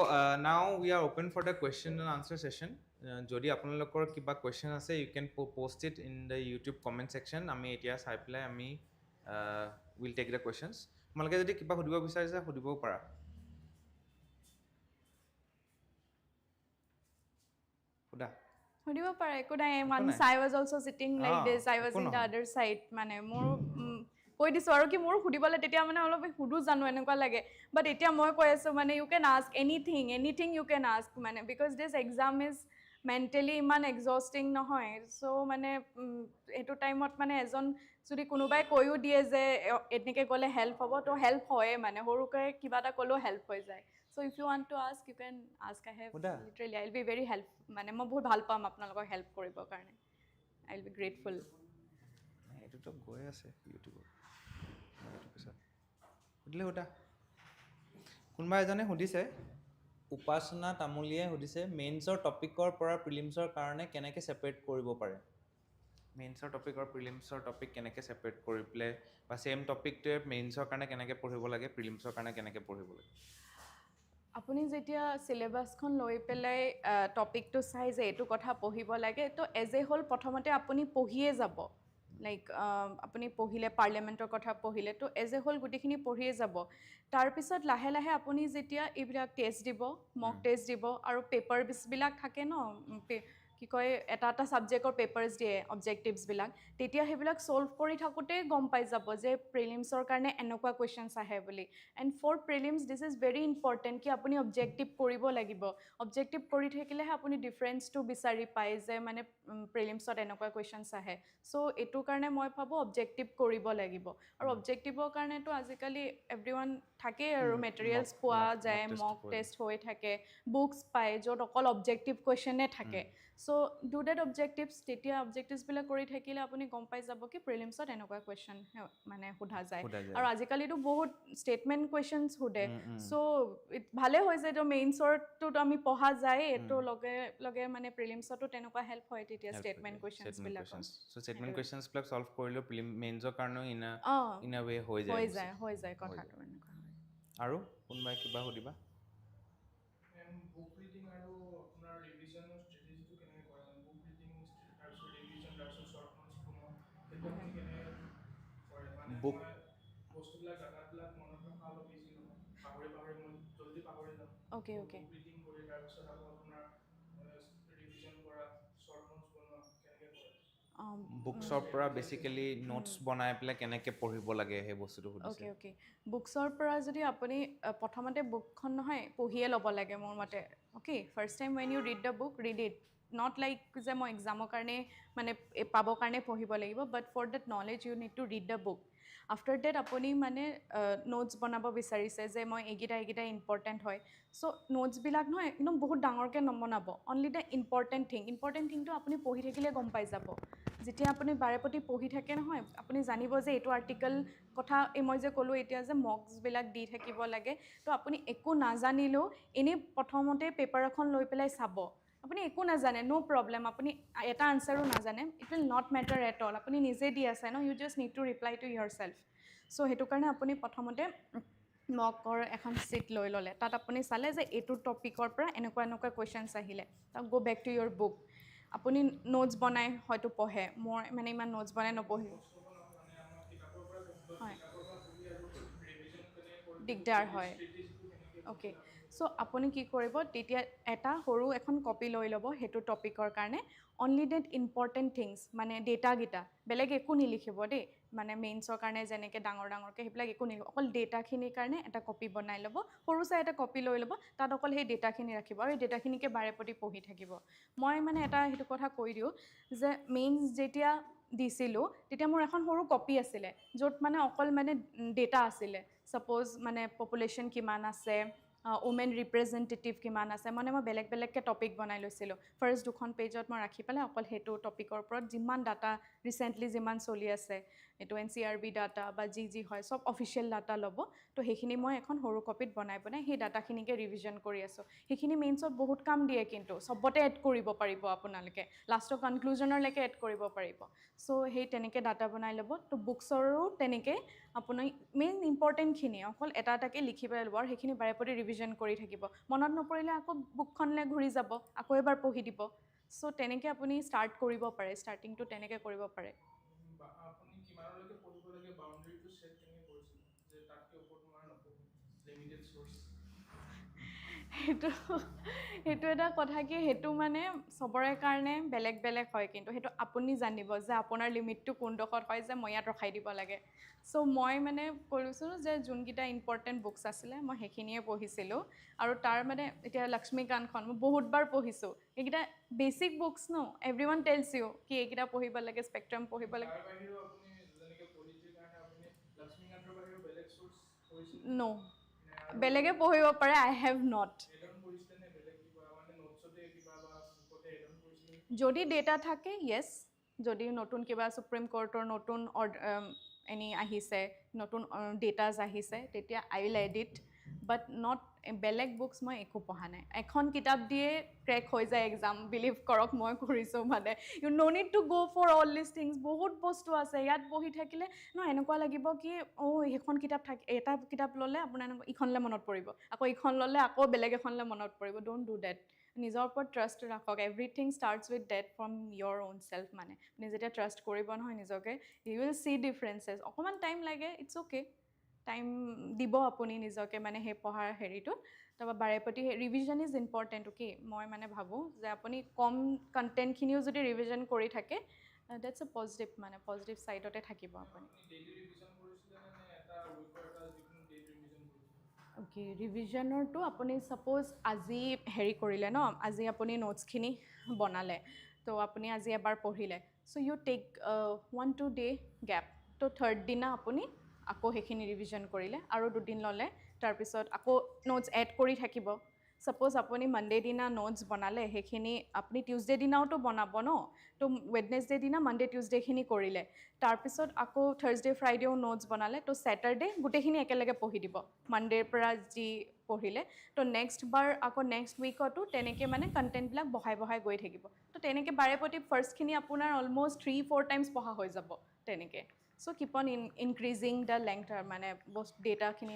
now we are open for the question and answer session যদি আপোনালোকৰ কিবা কুৱেশ্যন আছে you can post it in the YouTube comment section আমি এতিয়া চাই পেলাই আমি উইল টেক দ্য কুৱেশ্যনছ তোমালোকে যদি কিবা সুধিব বিচাৰিছা সুধিবও পাৰা সুধিব পাৰে একো নাই once I was also sitting like this I was in the other side মানে মোৰ কৈ দিছোঁ আৰু কি মোৰো সুধিবলৈ তেতিয়া মানে অলপ সুধো জানো এনেকুৱা লাগে বাট এতিয়া মই কৈ আছোঁ মানে U can ask anything U can ask মানে because this exam is mentally ইমান এক্সষ্টিং নহয় চ' মানে এইটো টাইমত মানে এজন যদি কোনোবাই কৈও দিয়ে যে এনেকৈ গ'লে হেল্প হ'ব তো হেল্প হয়ে মানে সৰুকৈ কিবা এটা ক'লেও হেল্প হৈ যায় so' if you want to ask you can ask I have literally I will be very help মানে মই বহুত ভাল পাম আপোনালোকক হেল্প কৰিবৰ কাৰণে আই উইল বি গ্ৰেটফুল এইটোতো গৈ আছে ইউটিউবত পিছত সুধিলে সুধা কোনোবা এজনে সুধিছে উপাসনা তামুলীয়ে সুধিছে মেইনছৰ টপিকৰ পৰা প্ৰিলিমছৰ কাৰণে কেনেকৈ ছেপাৰেট কৰিব পাৰে মেইনছৰ টপিক আৰু প্ৰিলিমছৰ টপিক কেনেকৈ ছেপাৰেট কৰি পেলাই বা ছেইম টপিকটোৱে মেইনছৰ কাৰণে কেনেকৈ পঢ়িব লাগে প্ৰিলিমছৰ কাৰণে কেনেকৈ পঢ়িব লাগে আপুনি যেতিয়া চিলেবাছখন লৈ পেলাই টপিকটো চাই যে এইটো কথা পঢ়িব লাগে তো এজ এ হ'ল প্ৰথমতে আপুনি পঢ়িয়ে যাব লাইক আপুনি পঢ়িলে পাৰ্লিয়ামেণ্টৰ কথা পঢ়িলে তো এজ এ হ'ল গোটেইখিনি পঢ়িয়ে যাব তাৰপিছত লাহে লাহে আপুনি যেতিয়া এইবিলাক টেষ্ট দিব মক টেষ্ট দিব আৰু পেপাৰছবিলাক থাকে ন কি কয় এটা ছাবজেক্টৰ পেপাৰ্ছ দিয়ে অবজেক্টিভছবিলাক তেতিয়া সেইবিলাক ছল্ভ কৰি থাকোঁতে গম পাই যাব যে প্ৰিলিমছৰ কাৰণে এনেকুৱা কুৱেশ্যনছ আহে বুলি and for prelims this is very important কি আপুনি অবজেক্টিভ কৰিব লাগিব অবজেক্টিভ কৰি থাকিলেহে আপুনি ডিফাৰেঞ্চটো বিচাৰি পায় যে মানে প্ৰিলিমছত এনেকুৱা কুৱেশ্যনছ আহে চ' এইটোৰ কাৰণে মই ভাবোঁ অবজেক্টিভ কৰিব লাগিব আৰু অবজেক্টিভৰ কাৰণেতো আজিকালি এভৰিৱান থাকেই আৰু মেটেৰিয়েলছ পোৱা যায় মক টেষ্ট হৈ থাকে বুকছ পায় য'ত অকল অবজেক্টিভ কুৱেশ্যনে থাকে চ' চ' ডু ডেট অবজেক্টিভছ তেতিয়া অবজেক্টিভছবিলাক কৰি থাকিলে আপুনি গম পাই যাব কি প্ৰিলিমছত এনেকুৱা কুৱেশ্যন মানে সোধা যায় আৰু আজিকালিতো বহুত ষ্টেটমেণ্ট কুৱেশ্যনছ সোধে চ' ভালে হৈছে এইটো মেইনছৰটোত আমি পঢ়া যায় এইটো লগে লগে মানে প্ৰিলিমছতো তেনেকুৱা হেল্প হয় তেতিয়া ষ্টেটমেণ্ট কুৱেশ্যনছবিলাক চ' ষ্টেটমেণ্ট কুৱেশ্যনছবিলাক চল্ভ কৰিলেও মেইনছৰ কাৰণেও ইন আ ৱে হৈ যায় কথাটো এনেকুৱা হয় আৰু কোনোবাই কিবা সুধিবা বুক ৰিডিং আৰু আপোনাৰ ৰিভিজনৰ ষ্ট্ৰেটেজিটো কেনেকৈ কৰে মানে বুক ৰিডিং তাৰপিছত ৰিভিজন তাৰপিছত শ্বৰ্ট নোটছ বনোৱা সেইটো আপুনি কেনেকৈ কৰে মানে বুক মই বস্তুবিলাক ডাটাবিলাক মনত ৰখা অলপ ইজি নহয় পাহৰি মই জল্দি পাহৰি যাওঁ অ'কে বুক ৰিডিং কৰি তাৰপিছত আকৌ আপোনাৰ ৰিভিজন কৰা শ্বৰ্ট নোটছ বনোৱা কেনেকৈ কৰে বুকছৰ পৰা বেচিকেলি নোটছ বনাই পেলাই কেনেকৈ পঢ়িব লাগে সেই বস্তুটো সুধিছে অ'কে বুকছৰ পৰা যদি আপুনি প্ৰথমতে বুকখন নহয় পঢ়িয়ে ল'ব লাগে মোৰ মতে okay first time when you read the book read it not like যে মই এক্সামৰ কাৰণে মানে পাবৰ কাৰণে পঢ়িব লাগিব but for that knowledge you need to read the book after that আপুনি মানে নোটছ বনাব বিচাৰিছে যে মই এইকেইটা ইম্পৰ্টেণ্ট হয় চ' নোটছবিলাক নহয় একদম বহুত ডাঙৰকৈ নবনাব অনলি দ্য ইম্পৰ্টেণ্ট থিংটো আপুনি পঢ়ি থাকিলে গম পাই যাব যেতিয়া আপুনি বাৰে প্ৰতি পঢ়ি থাকে নহয় আপুনি জানিব যে এইটো আৰ্টিকল কথা মই যে ক'লোঁ এতিয়া যে মক্সবিলাক দি থাকিব লাগে তো আপুনি একো নাজানিলেও এনেই প্ৰথমতে পেপাৰ এখন লৈ পেলাই চাব আপুনি একো নাজানে ন' প্ৰব্লেম আপুনি এটা আনচাৰো নাজানে it will not matter at all আপুনি নিজে দি আছে ন you just need to reply to yourself so' সেইটো কাৰণে আপুনি প্ৰথমতে মকৰ এখন ছিট লৈ ল'লে তাত আপুনি চালে যে এইটো টপিকৰ পৰা এনেকুৱা কুৱেশ্যনছ আহিলে তাক গ' বেক টু ইয়ৰ বুক আপুনি নোটছ বনাই হয়তো পঢ়ে মই মানে ইমান নোটছ বনাই নপঢ়িলোঁ হয় দিগদাৰ হয় অ'কে চ' আপুনি কি কৰিব তেতিয়া এটা সৰু এখন কপি লৈ ল'ব সেইটো টপিকৰ কাৰণে অনলি ডেট ইম্পৰ্টেণ্ট থিংছ মানে ডেটাকেইটা বেলেগ একো নিলিখিব দেই মানে মেইনছৰ কাৰণে যেনেকৈ ডাঙৰকৈ সেইবিলাক একো নিলিখিব অকল ডেটাখিনিৰ কাৰণে এটা কপি বনাই ল'ব সৰু চাই এটা কপি লৈ ল'ব তাত অকল সেই ডেটাখিনি ৰাখিব আৰু এই ডেটাখিনিকে বাৰে প্ৰতি পঢ়ি থাকিব মই মানে এটা সেইটো কথা কৈ দিওঁ যে মেইনছ যেতিয়া দিছিলোঁ তেতিয়া মোৰ এখন সৰু কপি আছিলে য'ত মানে অকল মানে ডেটা আছিলে ছাপ'জ মানে পপুলেশ্যন কিমান আছে ওমেন ৰিপ্ৰেজেণ্টেটিভ কিমান আছে মানে মই বেলেগকৈ টপিক বনাই লৈছিলোঁ ফাৰ্ষ্ট 2খন পেজত মই ৰাখি পেলাই অকল সেইটো টপিকৰ ওপৰত যিমান ডাটা ৰিচেণ্টলি যিমান চলি আছে এইটো NCRB ডাটা বা যি হয় চব অফিচিয়েল ডাটা ল'ব তো সেইখিনি মই এখন সৰু কপিত বনাই সেই ডাটাখিনিকে ৰিভিজন কৰি আছোঁ সেইখিনি মেইনছত বহুত কাম দিয়ে কিন্তু চবতে এড কৰিব পাৰিব আপোনালোকে লাষ্টৰ কনক্লুজনলৈকে এড কৰিব পাৰিব চ' সেই তেনেকৈ ডাটা বনাই ল'ব তো বুকছৰো তেনেকৈ আপুনি মেইন ইম্পৰ্টেণ্টখিনি অকল এটাকে লিখি পেলাই ল'ব আৰু সেইখিনি বাৰে প্ৰতি ৰিভিজন কৰি থাকিব মনত নপৰিলে আকৌ বুকখনলৈ ঘূৰি যাব আকৌ এবাৰ পঢ়ি দিব চ' তেনেকৈ আপুনি ষ্টাৰ্ট কৰিব পাৰে ষ্টাৰ্টিংটো তেনেকৈ কৰিব পাৰে আপুনি কিমানলৈকে পঢ়িব লাগে বাউণ্ডেৰীটো ছেট কেনেকৈ কৰিছিল যে তাতকৈ ওপৰত মই নপঢ়োঁ লিমিটেড চ'ৰ্চ সেইটো এটা কথা কি সেইটো মানে চবৰে কাৰণে বেলেগ হয় কিন্তু সেইটো আপুনি জানিব যে আপোনাৰ লিমিটটো কোনডোখৰত হয় যে মই ইয়াত ৰখাই দিব লাগে চ' মই মানে কৰিছোঁ যে যোনকেইটা ইম্পৰ্টেণ্ট বুকছ আছিলে মই সেইখিনিয়ে পঢ়িছিলোঁ আৰু তাৰ মানে এতিয়া লক্ষ্মীকান্তখন মই বহুতবাৰ পঢ়িছোঁ এইকেইটা বেচিক বুকছ ন এভৰিৱান টেলছ ইউ কি এইকেইটা পঢ়িব লাগে স্পেক্ট্ৰাম পঢ়িব লাগে তাৰ বাহিৰেও আপুনি যেনেকৈ পলিটিৰ কাৰণে আপুনি লক্ষ্মীকান্তৰ বাহিৰেও বেলেগ চ'ৰ্চ কৰিছিল ন বেলেগে পঢ়িব পাৰে আই হেভ নট যদি ডেটা থাকে য়েছ যদি নতুন কিবা সুপ্ৰিম কোৰ্টৰ নতুন এনি আহিছে নতুন ডেটাজ আহিছে তেতিয়া আই উইল এডিট বাট নট বেলেগ বুকছ মই একো পঢ়া নাই এখন কিতাপ দিয়ে ক্ৰেক হৈ যায় এক্সাম বিলিভ কৰক মই কৰিছোঁ মানে ইউ ন' নিড টু গ' ফৰ অল দিছ থিংছ বহুত বস্তু আছে ইয়াত পঢ়ি থাকিলে ন এনেকুৱা লাগিব কি সেইখন কিতাপ এটা কিতাপ ল'লে আপোনাৰ ইখনলৈ মনত পৰিব আকৌ ইখন ল'লে আকৌ বেলেগ এখনলৈ মনত পৰিব ড'ণ্ট ডু ডেট নিজৰ ওপৰত ট্ৰাষ্ট ৰাখক everything starts with that from your own self মানে আপুনি যেতিয়া ট্ৰাষ্ট কৰিব নহয় নিজকে ইউ উইল চি ডিফাৰেঞ্চেছ অকণমান টাইম লাগে ইটছ অ'কে টাইম দিব আপুনি নিজকে মানে সেই পঢ়াৰ হেৰিটোত তাৰপৰা বাৰে প্ৰতি ৰিভিজন ইজ ইম্পৰ্টেণ্ট অ'কে মই মানে ভাবোঁ যে আপুনি কম কণ্টেণ্টখিনিও যদি ৰিভিজন কৰি থাকে ডেটছ এ পজিটিভ ছাইডতে থাকিব আপুনি অ'কে ৰিভিজনৰটো আপুনি ছাপ'জ আজি হেৰি কৰিলে ন আজি আপুনি নোটছখিনি বনালে তো আপুনি আজি এবাৰ পঢ়িলে চ' ইউ টেক 1-2 ডে গেপ তো থাৰ্ড দিনা আপুনি আকৌ সেইখিনি ৰিভিজন কৰিলে আৰু 2 দিন ল'লে তাৰপিছত আকৌ নোটছ এড কৰি থাকিব সাপোজ আপুনি মানডে দিনা নোটছ বনালে সেইখিনি আপুনি টিউজডে দিনাওতো বনাব ন তো ৱেডনেছডে দিনা মানডে টিউজডেখিনি কৰিলে তাৰপিছত আকৌ থাৰ্ছডে ফ্ৰাইডেও নোটছ বনালে তো ছেটাৰডে গোটেইখিনি একেলগে পঢ়ি দিব মানডেৰ পৰা যি পঢ়িলে তো নেক্সট বাৰ আকৌ নেক্সট উইকতো তেনেকৈ মানে কণ্টেণ্টবিলাক বঢ়াই বঢ়াই গৈ থাকিব তো তেনেকৈ বাৰে প্ৰতি ফাৰ্ষ্টখিনি আপোনাৰ অলম'ষ্ট 3-4 টাইমছ পঢ়া হৈ যাব তেনেকৈ so' keep on increasing the length মানে ডেটাখিনি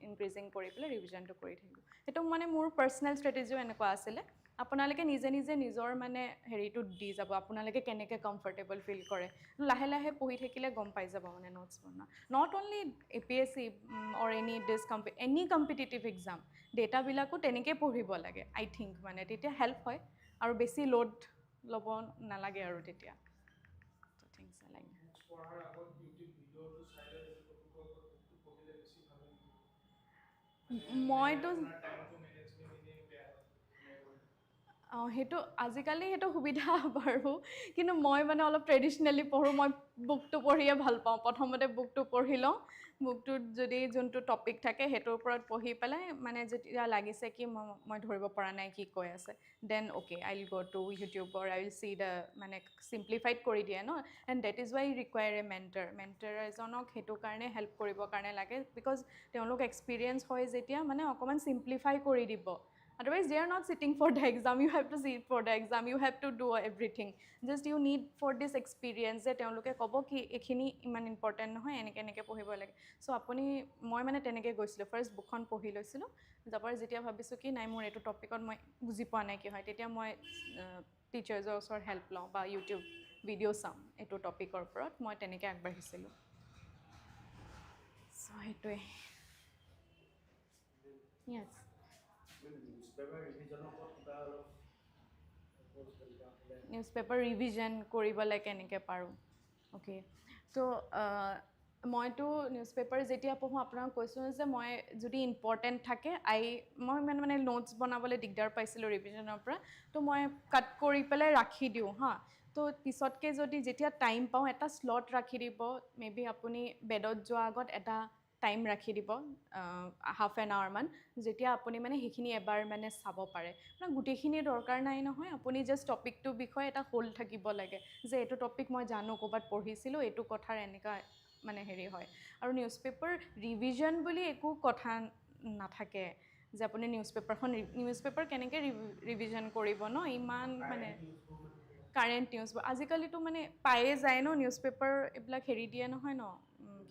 ইনক্ৰিজিং কৰি পেলাই ৰিভিজনটো কৰি থাকিব সেইটো মানে মোৰ পাৰ্চনেল ষ্ট্ৰেটেজিও এনেকুৱা আছিলে আপোনালোকে নিজে নিজে নিজৰ মানে হেৰিটো দি যাব আপোনালোকে কেনেকৈ কমফৰ্টেবল ফিল কৰে লাহে লাহে পঢ়ি থাকিলে গম পাই যাব মানে নোটছ বনোৱা not only APSC or any competitive exam ডেটাবিলাকো তেনেকৈ পঢ়িব লাগে আই থিংক মানে তেতিয়া হেল্প হয় আৰু বেছি ল'ড ল'ব নালাগে আৰু তেতিয়া থিংছ লাইক পঢ়াৰ আগত ইউটিউব ভিডিঅ'টো চাই লৈ টপিকৰ ওপৰত বুকটো পঢ়িলে বেছি ভাল হয় নেকি মইতো টাইমটো মেনেজমেণ্ট এনেই বেয়া হয় সেইটো আজিকালি সেইটো সুবিধা বাৰু কিন্তু মই মানে অলপ ট্ৰেডিশ্যনেলি পঢ়োঁ মই বুকটো পঢ়িয়ে ভাল পাওঁ প্ৰথমতে বুকটো পঢ়ি লওঁ বুকটোত যদি যোনটো টপিক থাকে সেইটোৰ ওপৰত পঢ়ি পেলাই মানে যেতিয়া লাগিছে কি মই ধৰিব পৰা নাই কি কৈ আছে then okay I will go' to ইউটিউবৰ আই উইল চি দ্য মানে চিম্প্লিফাইড কৰি দিয়ে ন and that is why require a mentor এজনক সেইটো কাৰণে হেল্প কৰিবৰ কাৰণে লাগে বিকজ তেওঁলোক এক্সপিৰিয়েঞ্চ হয় যেতিয়া মানে অকণমান চিম্প্লিফাই কৰি দিব Otherwise, they are not sitting for the exam. You have to sit for the exam. You have to do everything. Just you need for this experience that তেওঁলোকে ক'ব কি এইখিনি ইমান ইম্পৰ্টেণ্ট নহয় এনেকৈ এনেকৈ পঢ়িব লাগে চ' আপুনি মই মানে তেনেকৈ গৈছিলোঁ ফাৰ্ষ্ট বুকখন পঢ়ি লৈছিলোঁ যাবৰ যেতিয়া ভাবিছোঁ কি নাই মোৰ এইটো টপিকত মই বুজি পোৱা নাই কি হয় তেতিয়া মই টিচাৰ্ছৰ ওচৰত হেল্প লওঁ বা ইউটিউব ভিডিঅ' চাওঁ এইটো টপিকৰ ওপৰত মই তেনেকৈ আগবাঢ়িছিলোঁ চ' সেইটোৱে য়েছ নিউজ পেপাৰ ৰিভিজন কৰিবলৈ কেনেকৈ পাৰোঁ অ'কে ত' মইতো নিউজ পেপাৰ যেতিয়া পঢ়োঁ আপোনাক কৈছোঁ যে মই যদি ইম্পৰ্টেণ্ট থাকে মই মানে নোটছ বনাবলৈ দিগদাৰ পাইছিলোঁ ৰিভিজনৰ পৰা ত' মই কাট কৰি পেলাই ৰাখি দিওঁ হা ত' পিছতকৈ যদি যেতিয়া টাইম পাওঁ এটা স্লট ৰাখি দিব মে বি আপুনি বেডত যোৱাৰ আগত এটা টাইম ৰাখি দিব হাফ এন আৱাৰমান যেতিয়া আপুনি মানে সেইখিনি এবাৰ মানে চাব পাৰে মানে গোটেইখিনি দৰকাৰ নাই নহয় আপুনি জাষ্ট টপিকটোৰ বিষয়ে এটা হোল্ড থাকিব লাগে যে এইটো টপিক মই জানো ক'ৰবাত পঢ়িছিলোঁ এইটো কথাৰ এনেকুৱা মানে হেৰি হয় আৰু নিউজ পেপাৰ ৰিভিজন বুলি একো কথা নাথাকে যে আপুনি নিউজ পেপাৰ কেনেকৈ ৰিভিজন কৰিব ন ইমান মানে কাৰেণ্ট নিউজবোৰ আজিকালিতো মানে পায়ে যায় ন নিউজ পেপাৰ এইবিলাক হেৰি দিয়ে নহয় ন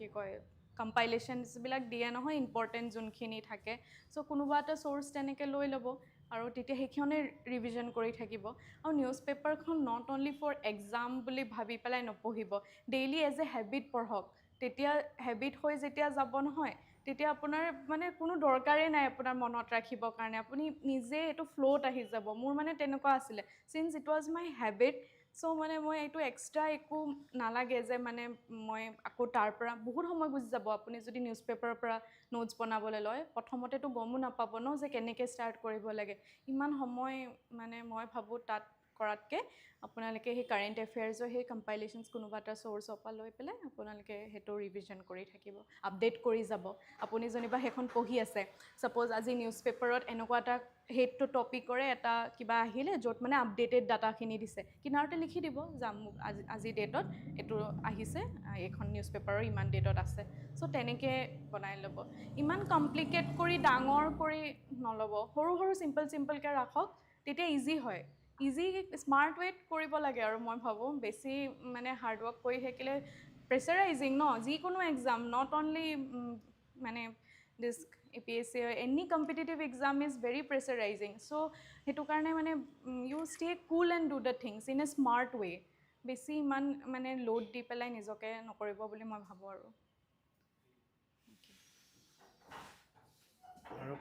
কি কয় কম্পাইলেশ্যনছবিলাক দিয়ে নহয় ইম্পৰ্টেণ্ট যোনখিনি থাকে চ' কোনোবা এটা চ'ৰ্চ তেনেকৈ লৈ ল'ব আৰু তেতিয়া সেইখনে ৰিভিজন কৰি থাকিব আৰু নিউজ পেপাৰখন নট অনলি ফৰ এক্সাম বুলি ভাবি পেলাই নপঢ়িব ডেইলি এজ এ হেবিট পঢ়ক তেতিয়া হেবিট হৈ যেতিয়া যাব নহয় তেতিয়া আপোনাৰ মানে কোনো দৰকাৰেই নাই আপোনাৰ মনত ৰাখিবৰ কাৰণে আপুনি নিজে এইটো ফ্ল'ত আহি যাব মোৰ মানে তেনেকুৱা আছিলে since it was my habit so' মানে মই এইটো এক্সট্ৰা একো নালাগে যে মানে মই আকৌ তাৰ পৰা বহুত সময় গুচি যাব আপুনি যদি নিউজ পেপাৰৰ পৰা নোটছ বনাবলৈ লয় প্ৰথমতেতো গমো নাপাব ন যে কেনেকৈ ষ্টাৰ্ট কৰিব লাগে ইমান সময় মানে মই ভাবোঁ তাত কৰাতকৈ আপোনালোকে সেই কাৰেণ্ট এফেয়াৰ্ছৰ সেই কম্পাইলেশ্যনছ কোনোবা এটা চ'ৰ্চৰ পৰা লৈ পেলাই আপোনালোকে সেইটো ৰিভিজন কৰি থাকিব আপডেট কৰি যাব আপুনি যেনিবা সেইখন পঢ়ি আছে ছাপ'জ আজি নিউজ পেপাৰত এনেকুৱা এটা সেইটো টপিকৰে এটা কিবা আহিলে য'ত মানে আপডেটেড ডাটাখিনি দিছে কিনাৰতে লিখি দিব যে মোক আজি ডেটত এইটো আহিছে এইখন নিউজ পেপাৰৰ ইমান ডেটত আছে চ' তেনেকৈ বনাই ল'ব ইমান কমপ্লিকেট কৰি ডাঙৰ কৰি নল'ব সৰু সৰু চিম্পলকৈ ৰাখক তেতিয়া ইজি হয় ইজি স্মাৰ্ট ৱেত কৰিব লাগে আৰু মই ভাবোঁ বেছি মানে হাৰ্ডৱৰ্ক কৰি থাকিলে প্ৰেছাৰাইজিং ন যিকোনো এক্সাম নট অনলি মানে this APSC any competitive exam is very pressurising so' সেইটো কাৰণে মানে you stay cool and do the things in a smart way বেছি ইমান মানে লোড দি পেলাই নিজকে নকৰিব বুলি মই ভাবোঁ আৰু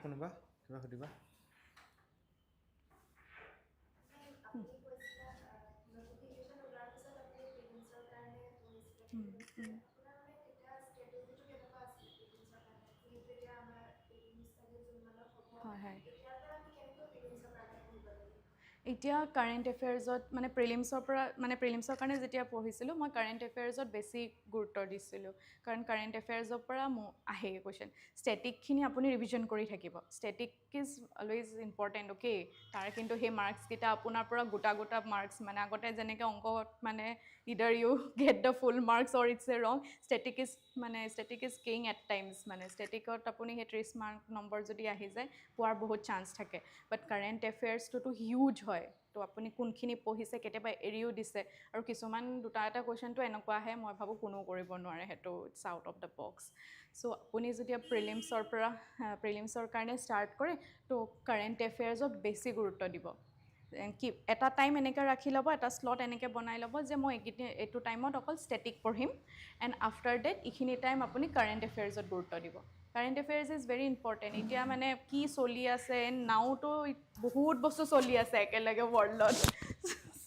কোনোবা কিবা সুধিবা হয় হয় এতিয়া কাৰেণ্ট এফেয়াৰ্ছত মানে প্ৰিলিমছৰ কাৰণে যেতিয়া পঢ়িছিলোঁ মই কাৰেণ্ট এফেয়াৰ্ছত বেছি গুৰুত্ব দিছিলোঁ কাৰণ কাৰেণ্ট এফেয়াৰ্ছৰ পৰা আহে কুৱেশ্যন ষ্টেটিকখিনি আপুনি ৰিভিজন কৰি থাকিব static is always important okay তাৰ কিন্তু সেই মাৰ্কছকেইটা আপোনাৰ পৰা গোটা মাৰ্কছ মানে আগতে যেনেকৈ অংকত মানে either you get the full marks or it's a wrong static is king at times মানে ষ্টেটিকত আপুনি সেই 30 মাৰ্ক নম্বৰ যদি আহি যায় পোৱাৰ বহুত চান্স থাকে বাট কাৰেণ্ট এফেয়াৰ্ছটোতো হিউজ হয় তো আপুনি কোনখিনি পঢ়িছে কেতিয়াবা এৰিও দিছে আৰু কিছুমান দুটা এটা কুৱেশ্যনটো এনেকুৱা আহে মই ভাবোঁ কোনো কৰিব নোৱাৰে সেইটো it's out of the box so' আপুনি যেতিয়া প্ৰিলিমছৰ কাৰণে ষ্টাৰ্ট কৰে তো কাৰেণ্ট এফেয়াৰ্ছত বেছি গুৰুত্ব দিব কি এটা টাইম এনেকৈ ৰাখি ল'ব এটা স্লট এনেকৈ বনাই ল'ব যে মই এইটো টাইমত অকল ষ্টেটিক পঢ়িম এণ্ড আফটাৰ ডেট এইখিনি টাইম আপুনি কাৰেণ্ট এফেয়াৰ্ছত গুৰুত্ব দিব current affairs is very important এতিয়া মানে কি চলি আছে নাওতো বহুত বস্তু চলি আছে একেলগে ৱৰ্ল্ডত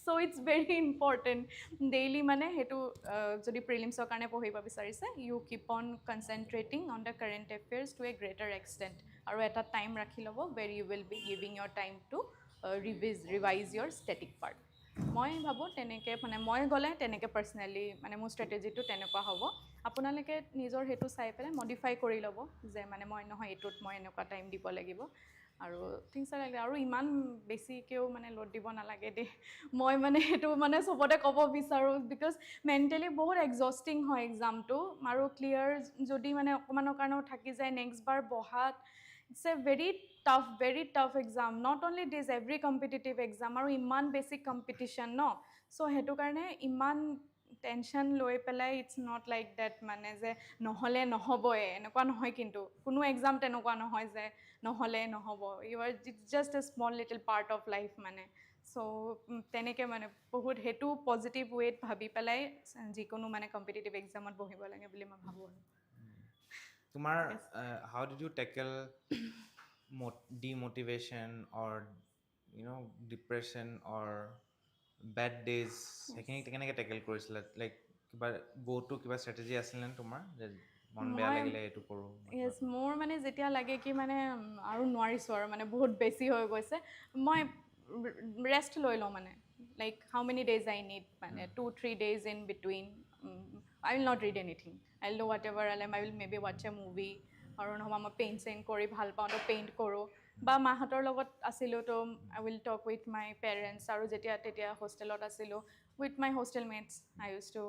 so' it's very important daily মানে সেইটো যদি প্ৰিলিমছৰ কাৰণে পঢ়িব বিচাৰিছে you keep on concentrating on the current affairs to a greater extent আৰু এটা টাইম ৰাখি ল'ব where you will be giving your time to revise your static part মই ভাবোঁ তেনেকৈ মানে মই গ'লে তেনেকৈ পাৰ্চনেলি মানে মোৰ ষ্ট্ৰেটেজিটো তেনেকুৱা হ'ব আপোনালোকে নিজৰ সেইটো চাই পেলাই মডিফাই কৰি ল'ব যে মানে মই নহয় এইটোত মই এনেকুৱা টাইম দিব লাগিব আৰু থিংছ লাগে আৰু ইমান বেছিকৈও মানে লোড দিব নালাগে দেই মই মানে সেইটো মানে চবতে ক'ব বিচাৰোঁ বিকজ মেণ্টেলি বহুত এক্সষ্টিং হয় এক্সামটো আৰু ক্লিয়াৰ যদি মানে অকণমানৰ কাৰণেও থাকি যায় নেক্সট বাৰ বহাত it's a very tough exam not only this every competitive exam আৰু ইমান বেছি কম্পিটিশ্যন ন চ' সেইটো কাৰণে ইমান টেনশ্যন লৈ পেলাই ইটছ নট লাইক ডেট মানে যে নহ'লে নহ'বই এনেকুৱা নহয় কিন্তু কোনো এক্সাম তেনেকুৱা নহয় যে নহ'লে নহ'ব you are it's just a small little part of life মানে চ' তেনেকৈ মানে বহুত সেইটো পজিটিভ ৱেত ভাবি পেলাই যিকোনো মানে কম্পিটিটিভ এক্সামত বহিব লাগে বুলি মই ভাবোঁ আৰু তোমাৰ how did you tackle demotivation or depression or bad days সেইখিনি কেনেকৈ টেকেল কৰিছিলে লাইক কিবা গ'টো কিবা ষ্ট্ৰেটেজি আছিলেনে তোমাৰ যে মন বেয়া লাগিলে এইটো কৰোঁ য়েছ মোৰ মানে যেতিয়া লাগে কি মানে আৰু নোৱাৰিছোঁ আৰু মানে বহুত বেছি হৈ গৈছে মই ৰেষ্ট লৈ লওঁ মানে like how many days I need মানে 2-3 days in between I will not read anything I'll do whatever I will maybe watch a movie আৰু নহ'বা মই পেইণ্ট কৰি ভাল পাওঁ তো পেইণ্ট কৰোঁ বা মাহঁতৰ লগত আছিলোঁ তো I will talk with my parents আৰু তেতিয়া হোষ্টেলত আছিলোঁ with my hostel mates I use to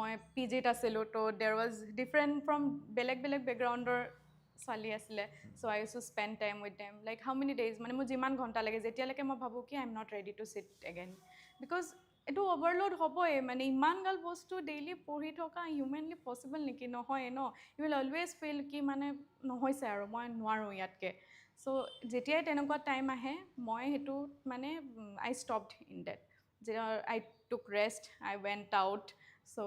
মই পি জিত আছিলোঁ তো দেৰ ৱাজ ডিফাৰেণ্ট ফ্ৰম বেলেগ বেকগ্ৰাউণ্ডৰ ছোৱালী আছিলে so' I use to spend time with them like how many days মানে মোৰ যিমান ঘণ্টা লাগে যেতিয়ালৈকে মই ভাবোঁ কি I am not ready to sit again because এইটো অভাৰলোড হ'বই মানে ইমানগাল বস্তু ডেইলি পঢ়ি থকা হিউমেনলি পচিবল নেকি নহয় ন ইউ উইল অলৱেজ ফিল কি মানে নহৈছে আৰু মই নোৱাৰোঁ ইয়াতকৈ চ' যেতিয়াই তেনেকুৱা টাইম আহে মই সেইটো মানে আই ষ্টপড ইন ডেট যে I took rest I went out so'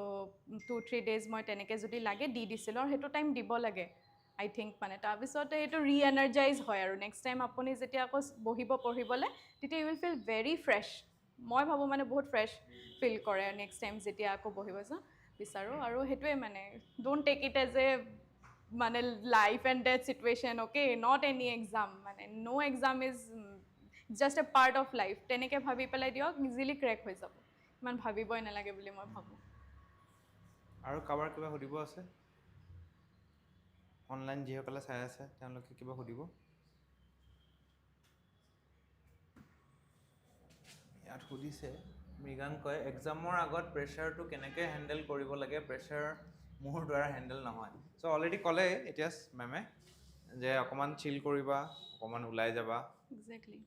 2-3 days মই তেনেকৈ যদি লাগে দি দিছিলোঁ আৰু সেইটো টাইম দিব লাগে আই থিংক মানে তাৰপিছতে এইটো ৰি এনাৰ্জাইজ হয় আৰু নেক্সট টাইম আপুনি যেতিয়া আকৌ বহিব পঢ়িবলৈ তেতিয়া you will feel very fresh মই ভাবোঁ মানে বহুত ফ্ৰেছ ফিল কৰে নেক্সট টাইম যেতিয়া আকৌ বহিব বিচাৰোঁ আৰু সেইটোৱে মানে don't take it as a মানে life and death situation okay not any exam মানে no' exam is just a part of life তেনেকৈ ভাবি পেলাই দিয়ক ইজিলি ক্ৰেক হৈ যাব ইমান ভাবিবই নালাগে বুলি মই ভাবোঁ আৰু কাৰোবাৰ কিবা সুধিব আছে অনলাইন যিসকলে চাই আছে তেওঁলোকে কিবা সুধিব ইয়াত সুধিছে মৃগাংকই এক্সামৰ আগত প্ৰেছাৰটো কেনেকৈ হেণ্ডেল কৰিব লাগে প্ৰেছাৰ মোৰ দ্বাৰা হেণ্ডেল নহয় চ' অলৰেডি ক'লে এতিয়া মেমে যে অকণমান চিল কৰিবা অকণমান ওলাই যাবা একজেক্টলি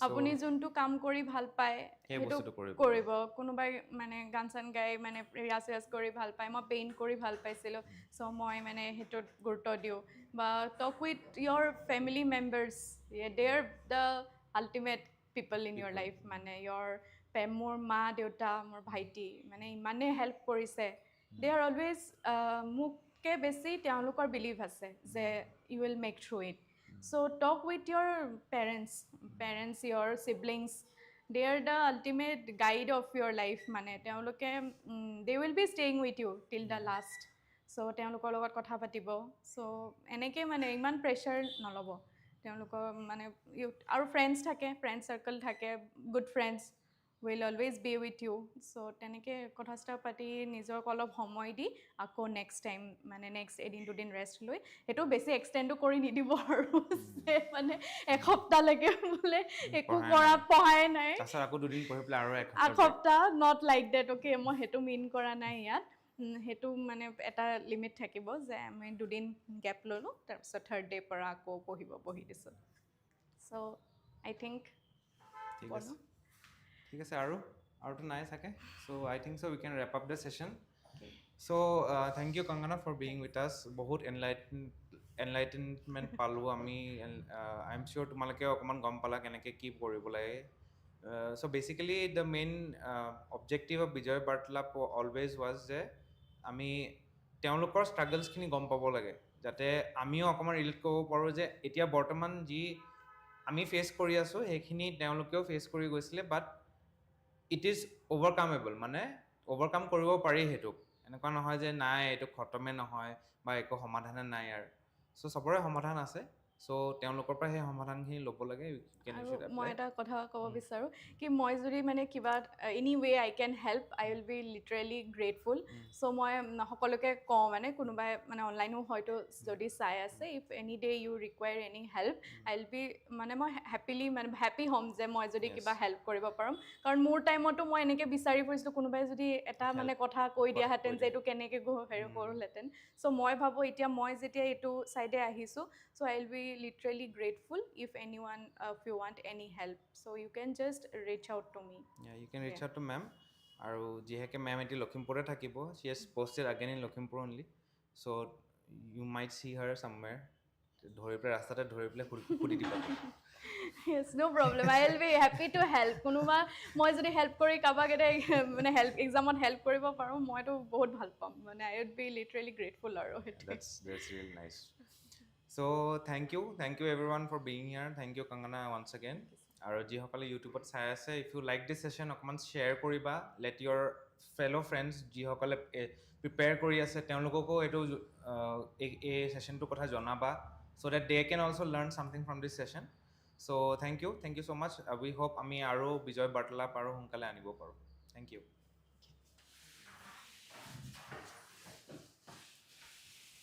আপুনি যোনটো কাম কৰি ভাল পায় সেইটো কৰিব কোনোবাই মানে গান চান গাই মানে ৰিয়াজ কৰি ভাল পায় মই পেইণ্ট কৰি ভাল পাইছিলোঁ চ' মই মানে সেইটোত গুৰুত্ব দিওঁ বা talk with your family members they are the ultimate people in your life মানে মোৰ মা দেউতা মোৰ ভাইটি মানে ইমানেই হেল্প কৰিছে দে আৰ অলৱেজ মোতকৈ বেছি তেওঁলোকৰ বিলিভ আছে যে you will make through it so' talk with your parents your siblings they are the ultimate guide of your life মানে তেওঁলোকে they will be staying with you till the last so' তেওঁলোকৰ লগত কথা পাতিব চ' এনেকৈ মানে ইমান প্ৰেছাৰ নল'ব তেওঁলোকৰ মানে আৰু ফ্ৰেণ্ডছ থাকে, ফ্ৰেণ্ড চাৰ্কল থাকে, good friends will always be with you. So' তেনেকৈ কথা চথা পাতি নিজক অলপ সময় দি আকৌ নেক্সট টাইম মানে নেক্সট এদিন দুদিন ৰেষ্ট লৈ, সেইটো বেছি এক্সটেণ্ডো কৰি নিদিব আৰু যে মানে এসপ্তাহলৈকে বোলে একো পঢ়াই নাই, আকৌ দুদিন পঢ়ি পেলাই আৰু এসপ্তাহ, নট লাইক ডেট। অ'কে, মই সেইটো মিন কৰা নাই ইয়াত। সেইটো মানে এটা লিমিট থাকিব যে আমি দুদিন গেপ ল'লোঁ, তাৰপিছত থাৰ্ড ডে'ৰ পৰা আকৌ বহি দিছোঁ। চ' আই থিংক ঠিক আছে, আৰুতো নাই চাগে। So' I think so' we can wrap up the session. So' thank you Kangana for being with us. বহুত এনলাইটেনমেণ্ট পালোঁ আমি। আই এম চিয়'ৰ তোমালোকে অকণমান গম পালা কেনেকৈ কি পঢ়িব লাগে। So' basically the main objective of Bijoy Bartalap always was যে আমি তেওঁলোকৰ ষ্ট্ৰাগলছখিনি গম পাব লাগে, যাতে আমিও অকণমান ৰিলেট কৰিব পাৰোঁ যে এতিয়া বৰ্তমান যি আমি ফেচ কৰি আছোঁ সেইখিনি তেওঁলোকেও ফেচ কৰি গৈছিলে, বাট ইট ইজ অভাৰকামেবল, মানে অভাৰকাম কৰিব পাৰি সেইটোক। এনেকুৱা নহয় যে নাই এইটো খতমে নহয় বা একো সমাধানে নাই আৰু। চ' চবৰে সমাধান আছে। চ' তেওঁলোকৰ পৰা সেই সমাধানখিনি ল'ব লাগে। আৰু মই এটা কথা ক'ব বিচাৰোঁ কি মই যদি মানে কিবা any way I can help, I will be literally grateful. So' মই সকলোকে কওঁ, মানে কোনোবাই মানে অনলাইনো হয়তো যদি চাই আছে, if any day you require any help, I will be মানে মই হেপী হ'ম যে মই যদি কিবা হেল্প কৰিব পাৰোঁ। কাৰণ মোৰ টাইমতো মই এনেকৈ বিচাৰি ফুৰিছিলোঁ কোনোবাই যদি এটা মানে কথা কৈ দিয়াহেঁতেন যে এইটো কেনেকৈ কৰোঁহেঁতেন। চ' মই ভাবোঁ এতিয়া মই যেতিয়া এইটো ছাইডে আহিছোঁ, so' I will be literally grateful if এনি ওৱান you want any help, so you can just reach out to me. Yeah, you can reach out to ma'am. আৰু যিহেকে মেম এতিয়া লখিমপুৰতে থাকিব, she has posted again in Lakhimpur only, so you might see her somewhere. ধৰি পেলাই ৰাস্তাতে ধৰি পেলাই সুধি দিবা। Yes, no problem, I will be happy to help. কোনোবা মই যদি হেল্প কৰি কাৰোবাক এটা মানে এক্সামত হেল্প কৰিব পাৰোঁ, মইতো বহুত ভাল পাম, মানে I would be literally grateful আৰু। That's really nice. So thank you everyone for being here. Thank you Kangana once again. আৰু যিসকলে ইউটিউবত চাই আছে, if you like this session অকণমান শ্বেয়াৰ কৰিবা, লেট ইয়ৰ ফেল' ফ্ৰেণ্ডছ যিসকলে প্ৰিপেয়াৰ কৰি আছে তেওঁলোককো এইটো এই ছেশ্যনটোৰ কথা জনাবা, so' that they can also' learn something from this session. So' thank you so' much. We hope আমি আৰু বিজয় বাৰ্তালাপ আৰু সোনকালে আনিব পাৰোঁ। Thank U.